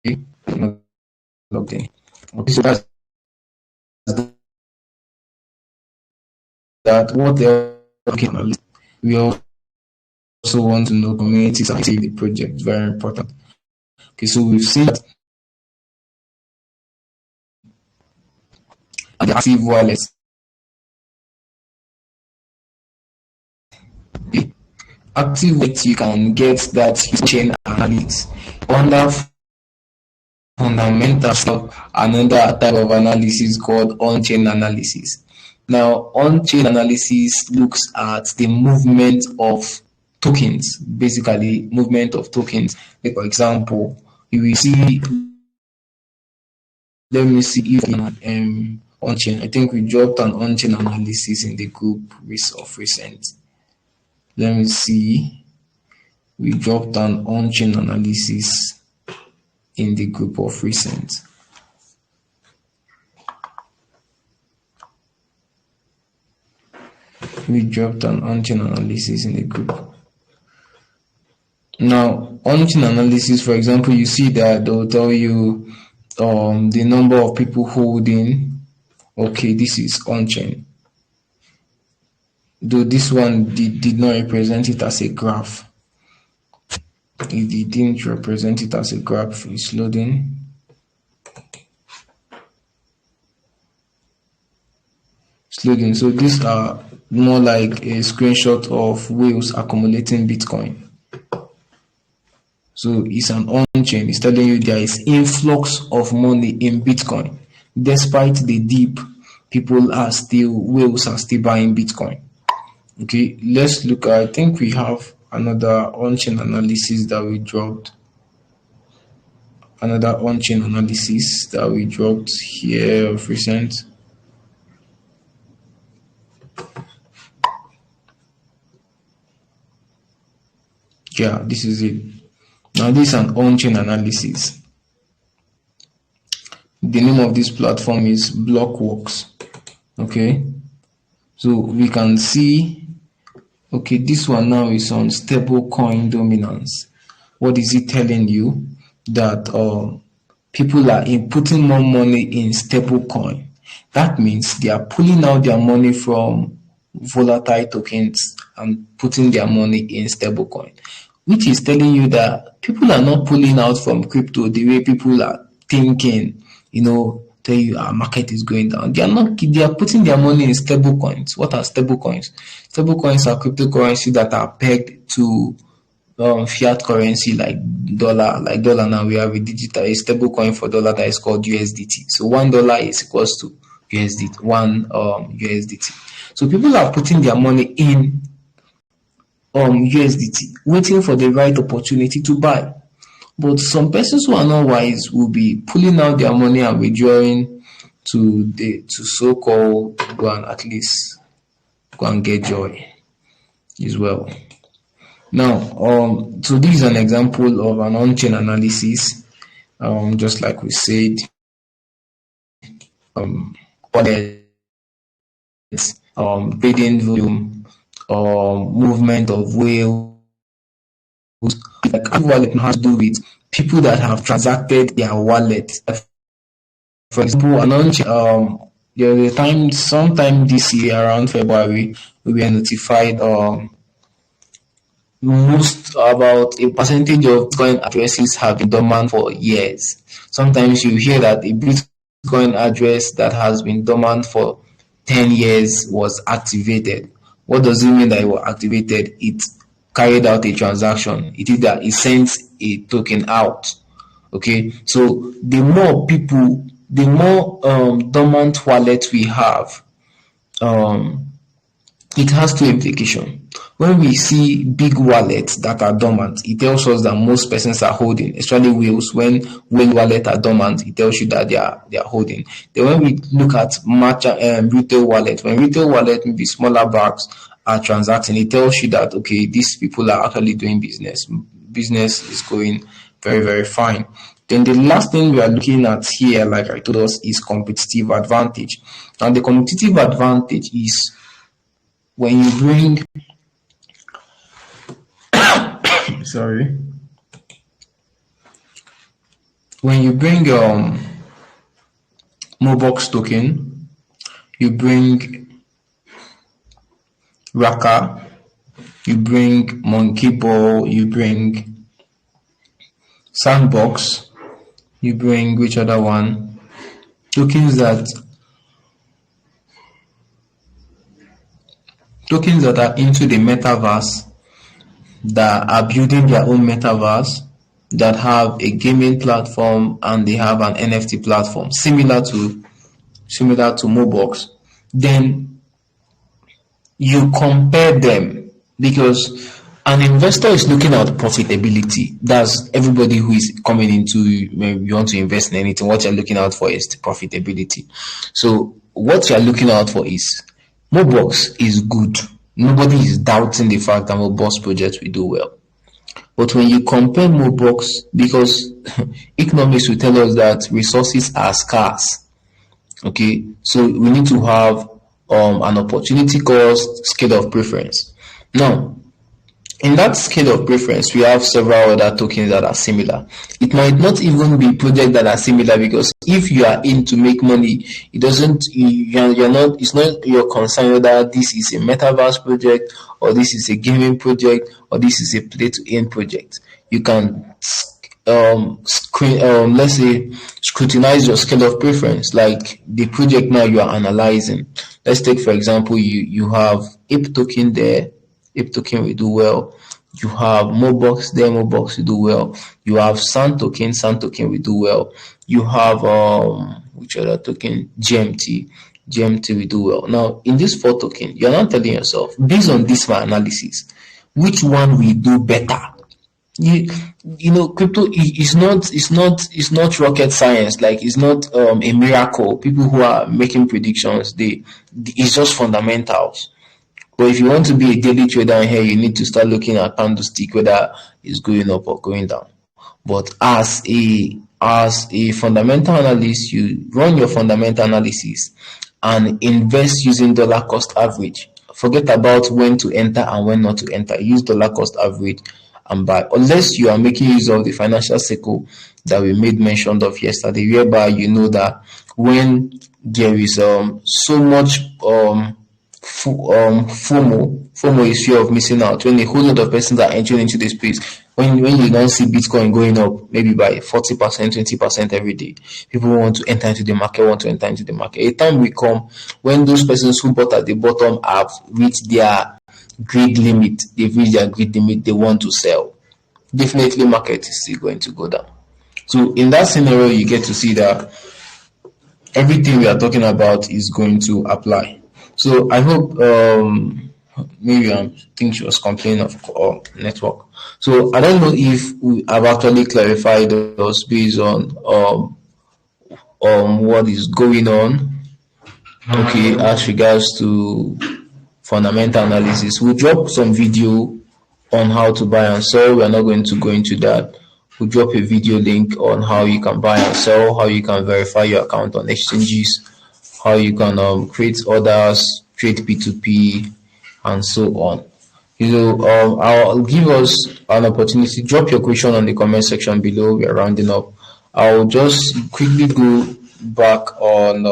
Okay, logged in. Okay, so that's that. What they're looking at. We also want to know communities and the project. Very important. Okay, so we've seen that the active wallets. Active wallet you can get that chain analytics under fundamental stuff, another type of analysis called on-chain analysis. Now, on-chain analysis looks at the movement of tokens, basically movement of tokens. Like for example, you will see, let me see if on-chain. I think we dropped an on-chain analysis in the group of recent. Let me see. We dropped an on-chain analysis in the group of recent. We dropped an on-chain analysis in the group. Now, on-chain analysis, for example, you see that they'll tell you the number of people holding. Okay, this is on-chain. though this one did not represent it as a graph. It didn't represent it as a graph. It's loading. It's loading. So these are more like a screenshot of whales accumulating Bitcoin. So it's an on-chain. It's telling you there is influx of money in Bitcoin. Despite the dip, whales are still buying Bitcoin. Okay, let's look. I think we have another on-chain analysis that we dropped. Another on-chain analysis that we dropped here of recent. Yeah, this is it. Now this is an on-chain analysis. The name of this platform is Blockworks. Okay, so we can see, okay, this one now is on stable coin dominance. What is it telling you? That people are putting more money in stable coin. That means they are pulling out their money from volatile tokens and putting their money in stable coin, which is telling you that people are not pulling out from crypto the way people are thinking, tell you our market is going down. They are not, they are putting their money in stable coins. What are stable coins? Stable coins are cryptocurrency that are pegged to fiat currency like dollar. Like dollar now, we have a stable coin for dollar that is called USDT. So $1 is equals to USDT, one USDT. So people are putting their money in USDT, waiting for the right opportunity to buy. But some persons who are not wise will be pulling out their money and withdrawing to so-called go and at least go and get joy as well. Now, so this is an example of an on-chain analysis. Just like we said, trading volume, movement of whales. Like wallet has to do with people that have transacted their wallet. For example, there was a time, sometime this year around February, we were notified most about a percentage of Bitcoin addresses have been dormant for years. Sometimes you hear that a Bitcoin address that has been dormant for 10 years was activated. What does it mean that it was activated? It carried out a transaction. It is that it sends a token out. Okay, so the more people, the more dormant wallets we have, it has two implications. When we see big wallets that are dormant, it tells us that most persons are holding, especially whales. When whale wallets are dormant, it tells you that they are holding. Then when we look at retail wallet, when retail wallet, maybe smaller banks are transacting, it tells you that okay, these people are actually doing business. Business is going very, very fine. Then the last thing we are looking at here, like I told us, is competitive advantage. And the competitive advantage is when you bring sorry, when you bring Mobox token, you bring Raka, you bring Monkey Ball, you bring Sandbox, you bring which other one? Tokens that are into the metaverse, that are building their own metaverse, that have a gaming platform and they have an NFT platform similar to Mobox. Then you compare them, because an investor is looking at profitability. That's everybody who is coming into, when you want to invest in anything, what you're looking out for is the profitability. So what you're looking out for is Mobox is good. Nobody is doubting the fact that Mobox project will do well. But when you compare Mobox, because economics will tell us that resources are scarce. Okay, so we need to have an opportunity cost scale of preference. Now, In that scale of preference, we have several other tokens that are similar. It might not even be projects that are similar, because if you are in to make money, it doesn't you're not it's not your concern whether this is a metaverse project, or this is a gaming project, or this is a play to earn project. You can let's say scrutinize your scale of preference, like the project now you are analyzing. Let's take for example, you have ape token there. Ape token will do well. You have Mobox there, Mobox will do well. You have Sand token will do well. You have which other token? GMT will do well. Now in this four token, you're not telling yourself, based on this my analysis, which one will do better. you Crypto is not rocket science. Like, it's not a miracle. People who are making predictions, it's just fundamentals. But if you want to be a daily trader in here, you need to start looking at candlestick, whether it's going up or going down. But as a fundamental analyst, you run your fundamental analysis and invest using dollar cost average. Forget about when to enter and when not to enter. Use dollar cost average and buy, unless you are making use of the financial cycle that we made mention of yesterday, whereby you know that when there is so much FOMO is fear of missing out. When a whole lot of persons are entering into the space, when you don't see Bitcoin going up maybe by 40%, 20% every day, people want to enter into the market. A time will come when those persons who bought at the bottom have reached their greed limit. They've reached their greed limit. They want to sell. Definitely, market is still going to go down. So in that scenario, you get to see that everything we are talking about is going to apply. So I hope maybe I think she was complaining of network. So I don't know if we have actually clarified those based on what is going on. Okay, as regards to fundamental analysis, we'll drop some video on how to buy and sell. We are not going to go into that. We'll drop a video link on how you can buy and sell, how you can verify your account on exchanges, how you can create orders, trade P2P, and so on. I'll give us an opportunity. Drop your question on the comment section below. We are rounding up. I'll just quickly go back on.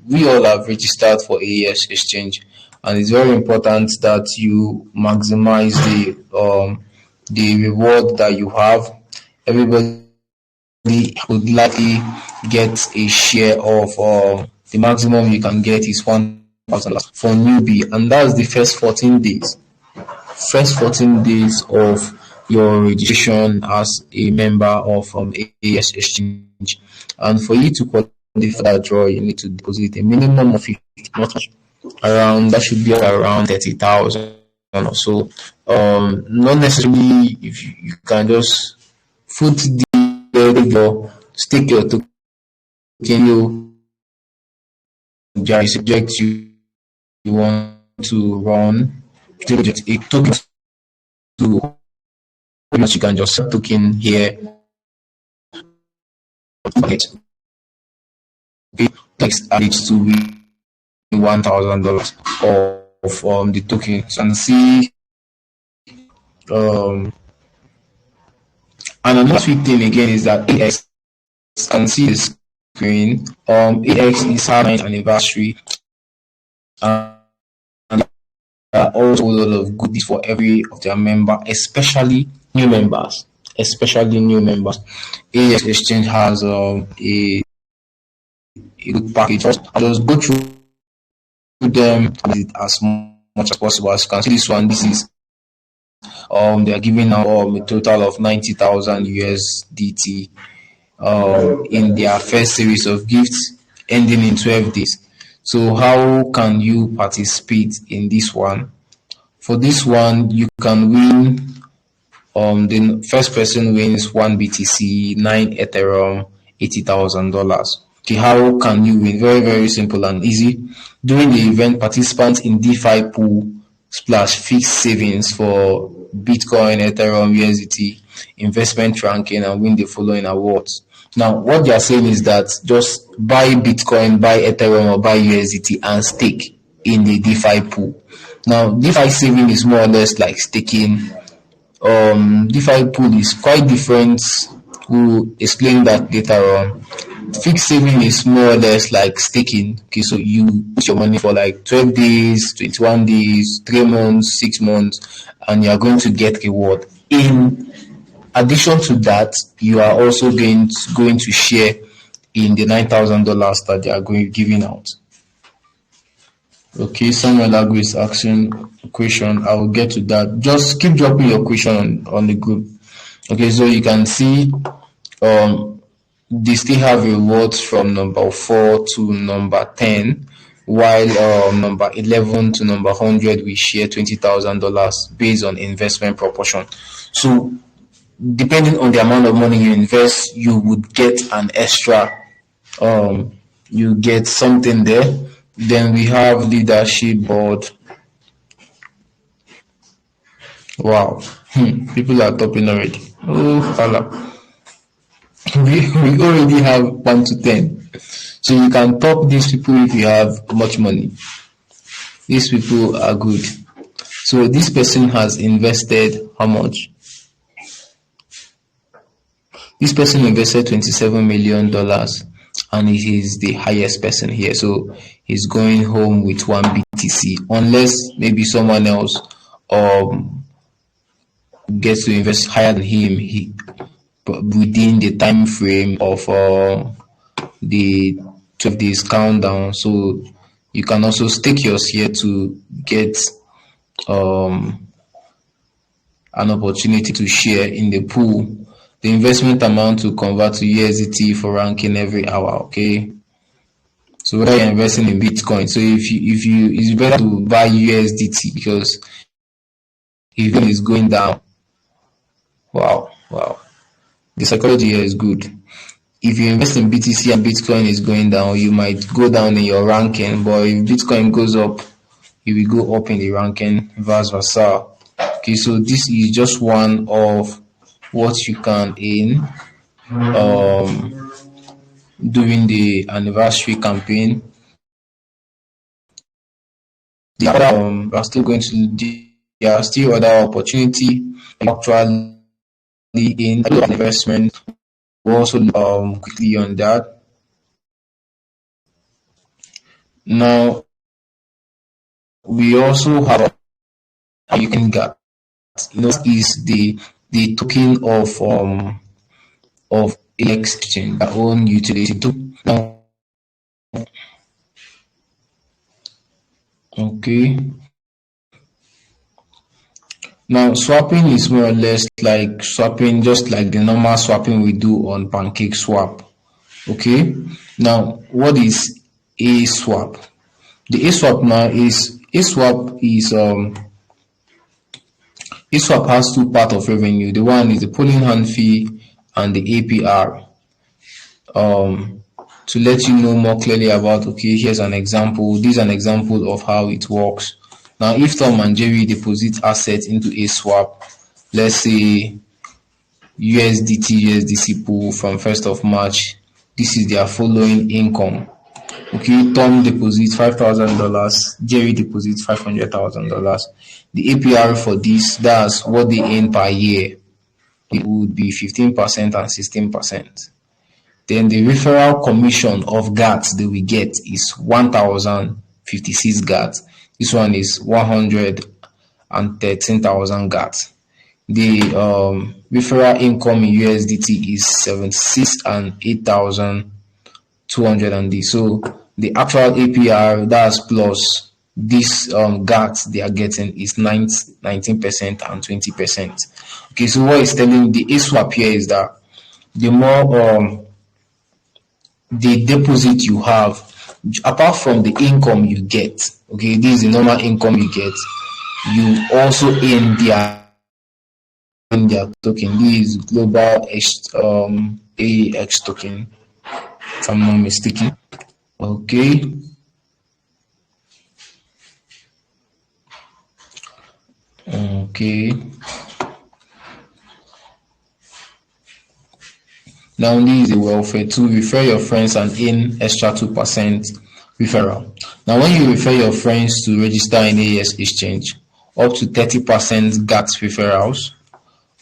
We all have registered for AES Exchange, and it's very important that you maximize the reward that you have. Everybody would likely get a share of the maximum you can get is $1,000 for newbie, and that's the first 14 days. First 14 days of your registration as a member of AES Exchange. And for you to qualify for that draw, you need to deposit a minimum of 50, not much. That should be around 30,000 or so. Not necessarily, if you can just foot the stake your token, you subject you want to run project a token to you can just set token here. Okay, next add it to $1,000 of the tokens and see and another big thing again is that AX can see the screen. AX is our 9th anniversary, and also a lot of goodies for every of their member, especially new members. AES Exchange has a good package. I'll just go through them as much as possible. As you can see, this one, this is they are giving out a total of 90,000 USDT in their first series of gifts ending in 12 days. So how can you participate in this one? For this one, you can win. The first person wins 1 BTC, 9 Ethereum, $80,000. Okay, how can you win? Very, very simple and easy. During the event, participants in DeFi pool splash fixed savings for Bitcoin, Ethereum, USDT, investment ranking, and win the following awards. Now, what they are saying is that just buy Bitcoin, buy Ethereum, or buy USDT and stake in the DeFi pool. Now, DeFi saving is more or less like staking DeFi pool is quite different. We'll explain that later on. Fixed saving is more or less like staking. Okay, so you put your money for like 12 days, 21 days, 3 months, 6 months, and you are going to get reward. In addition to that, you are also going to share in the $9,000 that they are giving out. Okay, Samuel Lago is asking a question. I will get to that. Just keep dropping your question on the group. Okay, so you can see they still have rewards from number 4 to number 10, while number 11 to number 100 we share $20,000 based on investment proportion. So depending on the amount of money you invest, you would get an extra, you get something there. Then we have leadership board. Wow. People are topping already. Oh, fella. We already have 1 to 10. So you can top these people if you have much money. These people are good. So this person has invested how much? This person invested $27 million and he is the highest person here. So he's going home with 1 BTC, unless maybe someone else gets to invest higher than him within the time frame of the 12 days countdown. So you can also stake yours here to get an opportunity to share in the pool. The investment amount will convert to USDT for ranking every hour. Okay, so whether you're investing in Bitcoin, so if you it's better to buy USDT because if it is going down, wow, the psychology here is good. If you invest in BTC and Bitcoin is going down, you might go down in your ranking, but if Bitcoin goes up, you will go up in the ranking, vice versa. Okay, so this is just one of what you can earn during the anniversary campaign. Are still going to there are still other opportunity actually in investment. We'll also quickly on that. Now we also have you can get is the token of exchange, their own utility token. Now, okay. Now swapping is more or less like swapping, just like the normal swapping we do on Pancake Swap. Okay. Now what is a swap? The a swap swap has two parts of revenue. The one is the pooling hand fee and the APR. To let you know more clearly about, okay, here's an example. This is an example of how it works. Now, if Tom and Jerry deposit assets into a swap, let's say USDC pool from 1st of March, this is their following income. Okay, Tom deposits $5,000, Jerry deposits $500,000. The APR for this, that's what they earn per year. It would be 15% and 16%. Then the referral commission of GATs that we get is 1,056 GATs. This one is 113,000 GATs. The referral income in USDT is 76 and 8,200 So the actual APR, that's plus this GATs they are getting, is 19% and 20%. Okay, so what is telling the swap here is that the more the deposit you have, apart from the income you get, okay, this is the normal income you get, you also earn their token. This is global AX token, if I'm not mistaken. Okay. Now this is a welfare to refer your friends and earn extra 2% referral. Now when you refer your friends to register in AES exchange, up to 30% GATS referrals,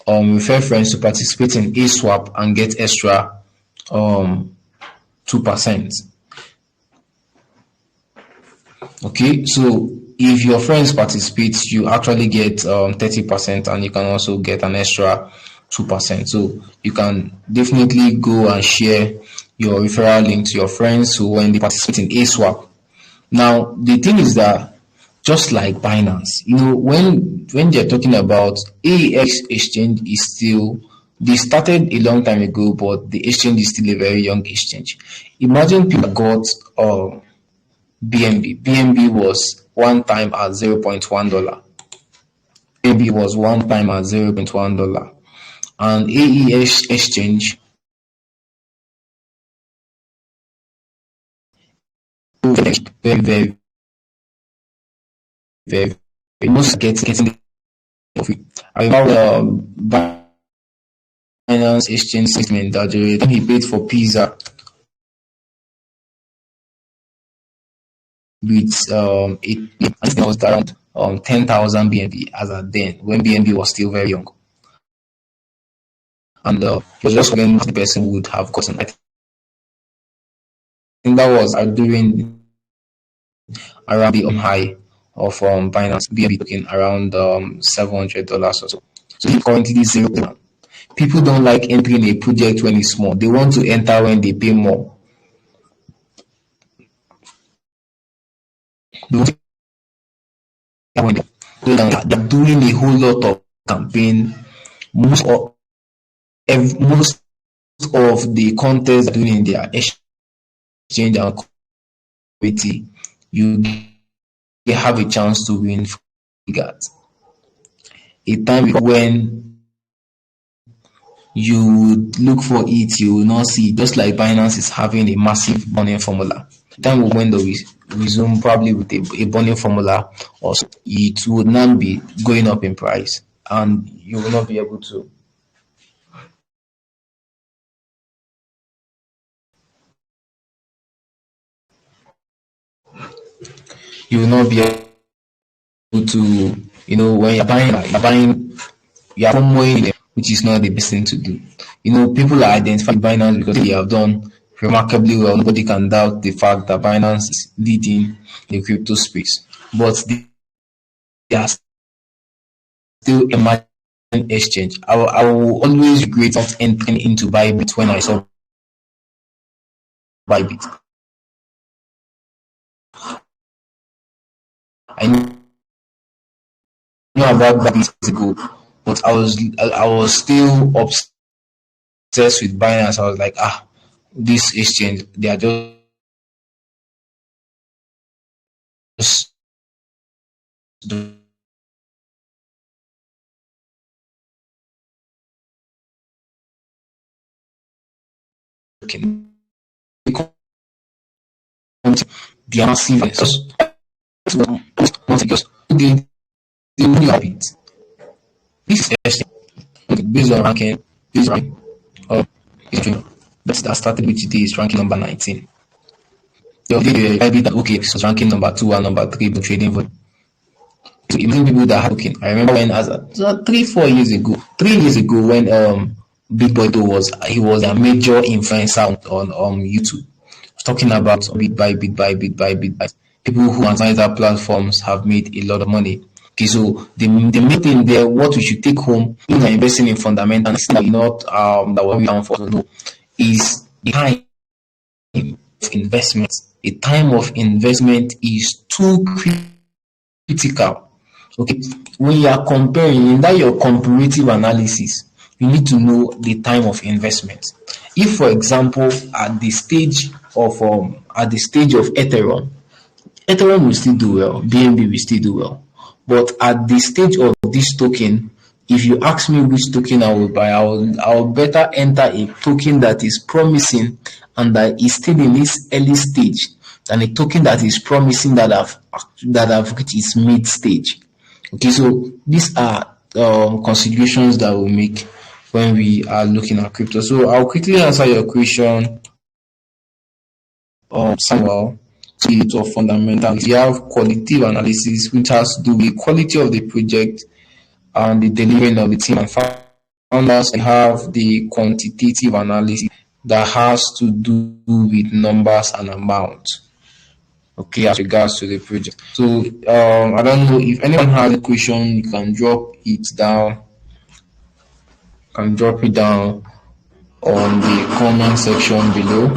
refer friends to participate in a swap and get extra 2%. Okay, so if your friends participate, you actually get 30%, and you can also get an extra 2%. So you can definitely go and share your referral link to your friends so when they participate in a swap. Now, the thing is that just like Binance, when they're talking about AEX exchange is still, they started a long time ago, but the exchange is still a very young exchange. Imagine people got BNB. BNB was one time at $0.1. BNB was one time at $0.1. And AEX exchange very, very, very, very most getting the profit. I remember Binance exchange statement that the time he paid for pizza with I think it was around 10,000 BNB as at then when BNB was still very young. And it was just when the person would have gotten. I think that was during around the high of Binance BNB token around $700 or so. So it's currently zero. People don't like entering a project when it's small. They want to enter when they pay more. They want to enter when they're doing a whole lot of campaign. Most of most of the contests doing in their exchange and community, you have a chance to win figures. A time when you look for it, you will not see it. Just like Binance is having a massive burning formula. Time will when they resume probably with a burning formula, or it would not be going up in price, and you will not be able to. You will not be able to. When you're buying, you are promoting them, which is not the best thing to do. People are identifying Binance because they have done remarkably well. Nobody can doubt the fact that Binance is leading the crypto space, but they are still emerging exchange. I will always regret not entering into Bybit when I saw Bybit. I knew about Bybit years ago, but I was still obsessed with Binance. I was like, this exchange, they are just joking. They are massive. They only have it. This is exchange based on ranking. This rank, uh, that started with today is ranking number 19. The other day, Bybit and OKX was ranking number 2 and number 3 in trading volume. So imagine people that have token. I remember when, as 3 years ago, 3 years ago, when Big Boy Do was a major influencer on YouTube, talking about bit by bit. People who on other platforms have made a lot of money. Okay, so the main thing there, what we should take home in investing in fundamentals, not that what we down for, no, is the time of investment. A time of investment is too critical. Okay, when you are comparing in that your comparative analysis, you need to know the time of investment. If, for example, at the stage of Ethereum will still do well, BNB will still do well, but at the stage of this token, if you ask me which token I will buy, I will better enter a token that is promising and that is still in its early stage than a token that is promising that have reached its mid stage. Okay, so these are considerations that we make when we are looking at crypto. So I'll quickly answer your question, Samuel. Of fundamentals, we have qualitative analysis, which has to do with the quality of the project and the delivering of the team and us have the quantitative analysis that has to do with numbers and amount. Okay, as regards to the project. So I don't know if anyone has a question, you can drop it down. Can drop it down on the comment section below.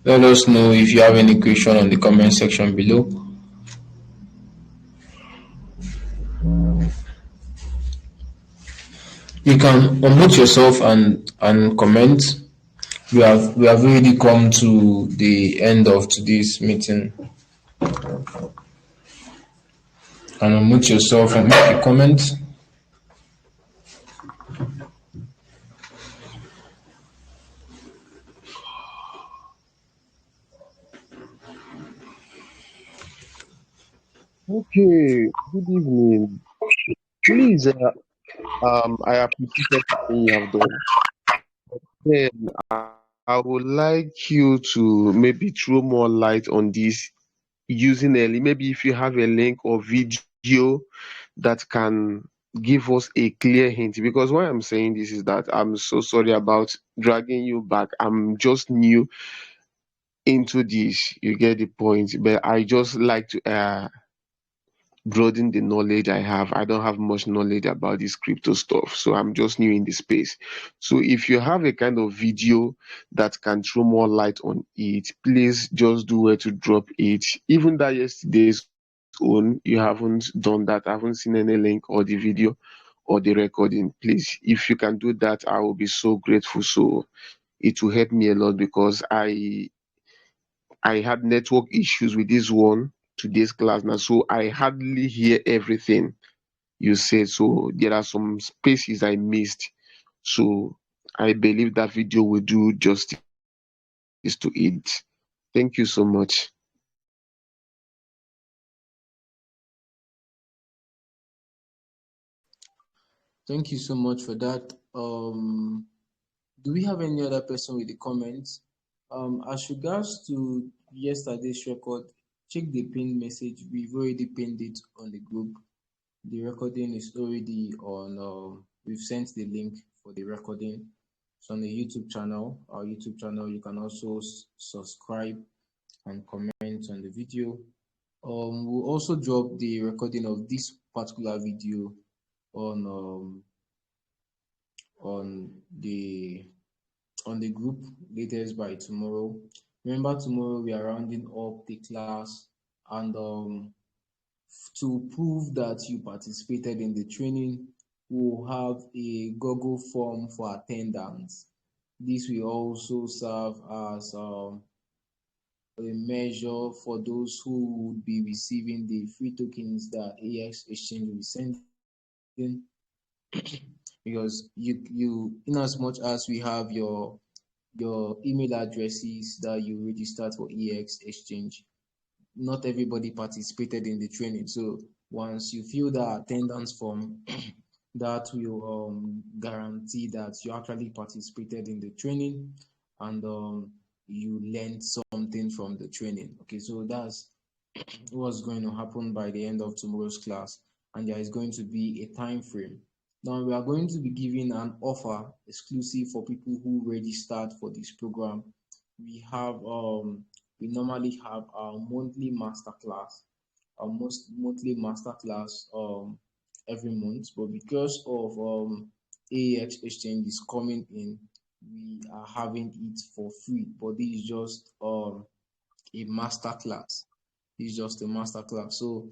Let us know if you have any question on the comment section below. You can unmute yourself and comment. We have already come to the end of today's meeting. And unmute yourself and make a comment. Okay, good evening. Please, I appreciate everything you have done. Then I would like you to maybe throw more light on this using maybe if you have a link or video that can give us a clear hint. Because why I'm saying this is that I'm so sorry about dragging you back. I'm just new into this. You get the point. But I just like to broaden the knowledge I have. I don't have much knowledge about this crypto stuff, so I'm just new in the space. So if you have a kind of video that can throw more light on it, please just do where to drop it. Even that yesterday's own, you haven't done that. I haven't seen any link or the video or the recording. Please, if you can do that, I will be so grateful. So it will help me a lot because I had network issues with this one today's class now, so I hardly hear everything you said. So there are some spaces I missed. So I believe that video will do justice to it. Thank you so much. Thank you so much for that. Do we have any other person with the comments? As regards to yesterday's record, check the pinned message. We've already pinned it on the group. The recording is already on. We've sent the link for the recording. It's on the YouTube channel. Our YouTube channel. You can also subscribe and comment on the video. We'll also drop the recording of this particular video on on the on the group latest by tomorrow. Remember, tomorrow we are rounding up the class, and to prove that you participated in the training, we'll have a Google form for attendance. This will also serve as a measure for those who would be receiving the free tokens that AX Exchange will be sending, because you in as much as we have your email addresses that you registered for EX Exchange, not everybody participated in the training. So once you fill the attendance form, that will guarantee that you actually participated in the training, and you learned something from the training. Okay, so that's what's going to happen by the end of tomorrow's class, and there is going to be a time frame. Now we are going to be giving an offer exclusive for people who registered for this program. We normally have our monthly masterclass, our most monthly masterclass every month, but because of AX Exchange is coming in, we are having it for free. But this is just a masterclass. It's just a masterclass. So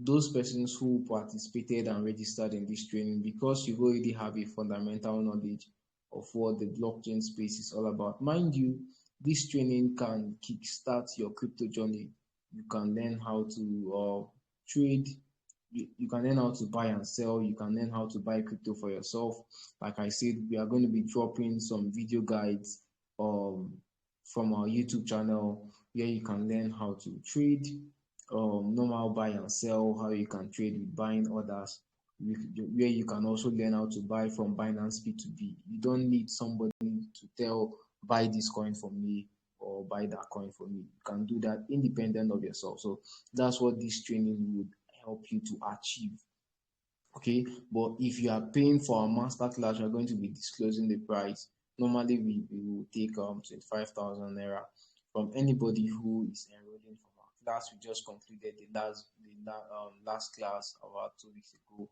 those persons who participated and registered in this training, because you already have a fundamental knowledge of what the blockchain space is all about. Mind you, this training can kickstart your crypto journey. You can learn how to trade. You can learn how to buy and sell. You can learn how to buy crypto for yourself. Like I said, we are going to be dropping some video guides from our YouTube channel where you can learn how to trade, normal buy and sell, how you can trade with buying orders, where you can also learn how to buy from Binance P2B. You don't need somebody to tell, buy this coin for me or or buy that coin for me. You can do that independent of yourself. So that's what this training would help you to achieve. Okay, but if you are paying for a master class, you're going to be disclosing the price. Normally we will take 25,000 naira from anybody who is enrolling from our class. We just concluded the last class about 2 weeks ago.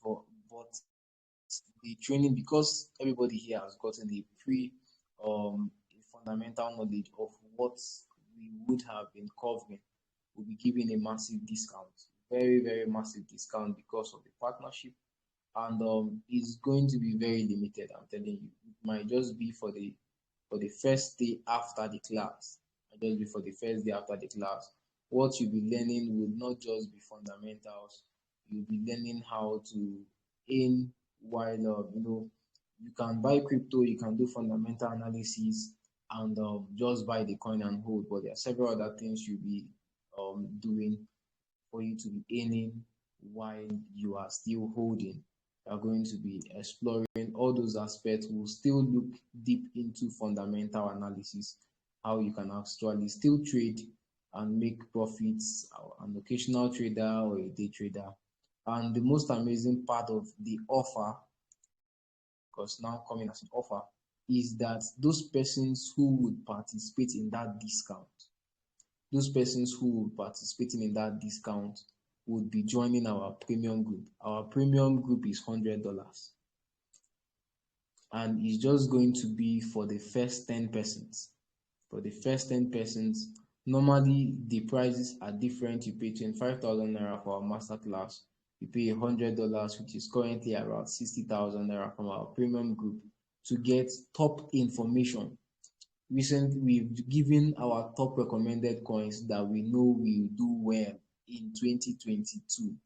But the training, because everybody here has gotten a fundamental knowledge of what we would have been covering, will be giving a massive discount, very very massive discount, because of the partnership. And it's going to be very limited. I'm telling you, it might just be for the first day after the class. Might just be for the first day after the class. What you'll be learning would not just be fundamentals. You'll be learning how to in while you can buy crypto, you can do fundamental analysis, and just buy the coin and hold. But there are several other things you'll be doing for you to be earning while you are still holding. You are going to be exploring all those aspects. We'll still look deep into fundamental analysis, how you can actually still trade and make profits, an occasional trader or a day trader. And the most amazing part of the offer, because now coming as an offer, is that those persons who would participate in that discount, those persons who would participating in that discount would be joining our premium group. Our premium group is $100, and it's just going to be for the first 10 persons. For the first 10 persons, normally the prices are different. You pay 25,000 naira for our master class. You pay $100, which is currently around 60,000 naira from our premium group, to get top information. Recently, we've given our top recommended coins that we know will do well in 2022.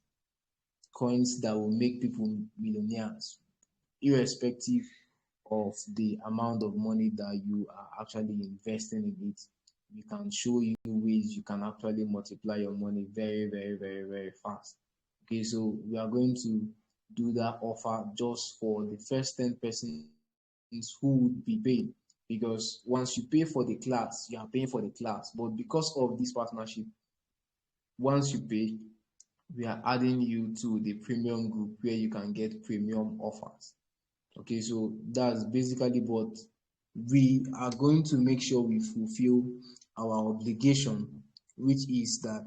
Coins that will make people millionaires, irrespective of the amount of money that you are actually investing in it. We can show you ways you can actually multiply your money very, very, very, very fast. Okay, so we are going to do that offer just for the first 10 persons who would be paid. Because once you pay for the class, you are paying for the class. But because of this partnership, once you pay, we are adding you to the premium group where you can get premium offers. Okay, so that's basically what we are going to make sure we fulfill our obligation, which is that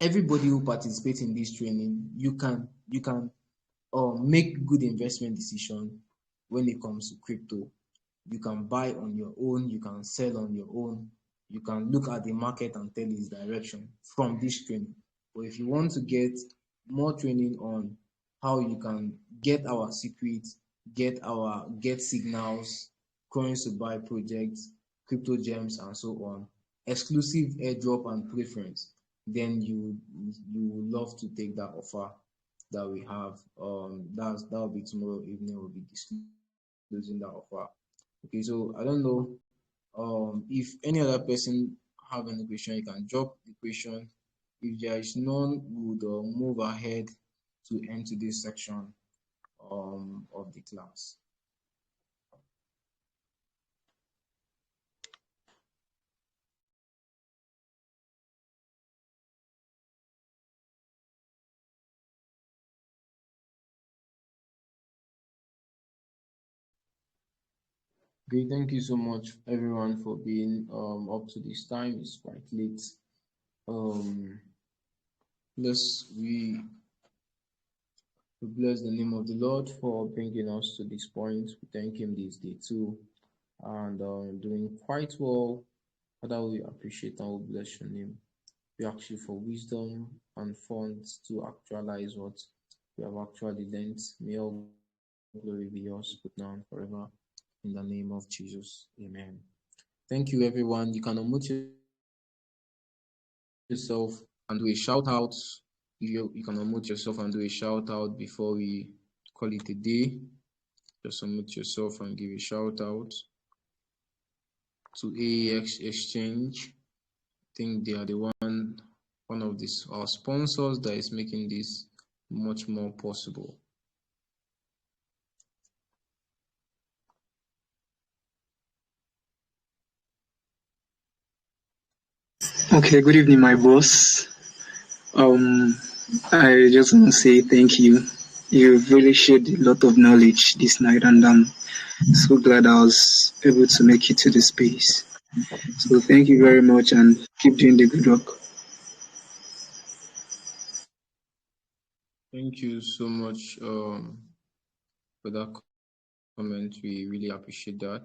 everybody who participates in this training, you can make good investment decision when it comes to crypto. You can buy on your own, you can sell on your own, you can look at the market and tell its direction from this training. But if you want to get more training on how you can get our secrets, get signals, coins to buy projects, crypto gems, and so on, exclusive airdrop and preference, then you would love to take that offer that we have. That will be tomorrow evening. We'll be disclosing that offer. Okay, so I don't know if any other person have any question. You can drop the question. If there is none, we would move ahead to end today's section of the class. Okay, thank you so much everyone for being up to this time. It's quite late. We bless the name of the Lord for bringing us to this point. We thank Him this day too, and doing quite well. Father, we appreciate and we bless your name. We ask you for wisdom and funds to actualize what we have actually learned. May all glory be yours, but now and forever. In the name of Jesus, amen. Thank you, everyone. You can unmute yourself and do a shout out. You can unmute yourself and do a shout out before we call it a day. Just unmute yourself and give a shout out to AEX Exchange. I think they are the one of our sponsors that is making this much more possible. Okay, good evening, my boss. Um, I just want to say thank you. You've really shared a lot of knowledge this night, and I'm so glad I was able to make it to the space. So thank you very much, and keep doing the good work. Thank you so much for that comment. We really appreciate that.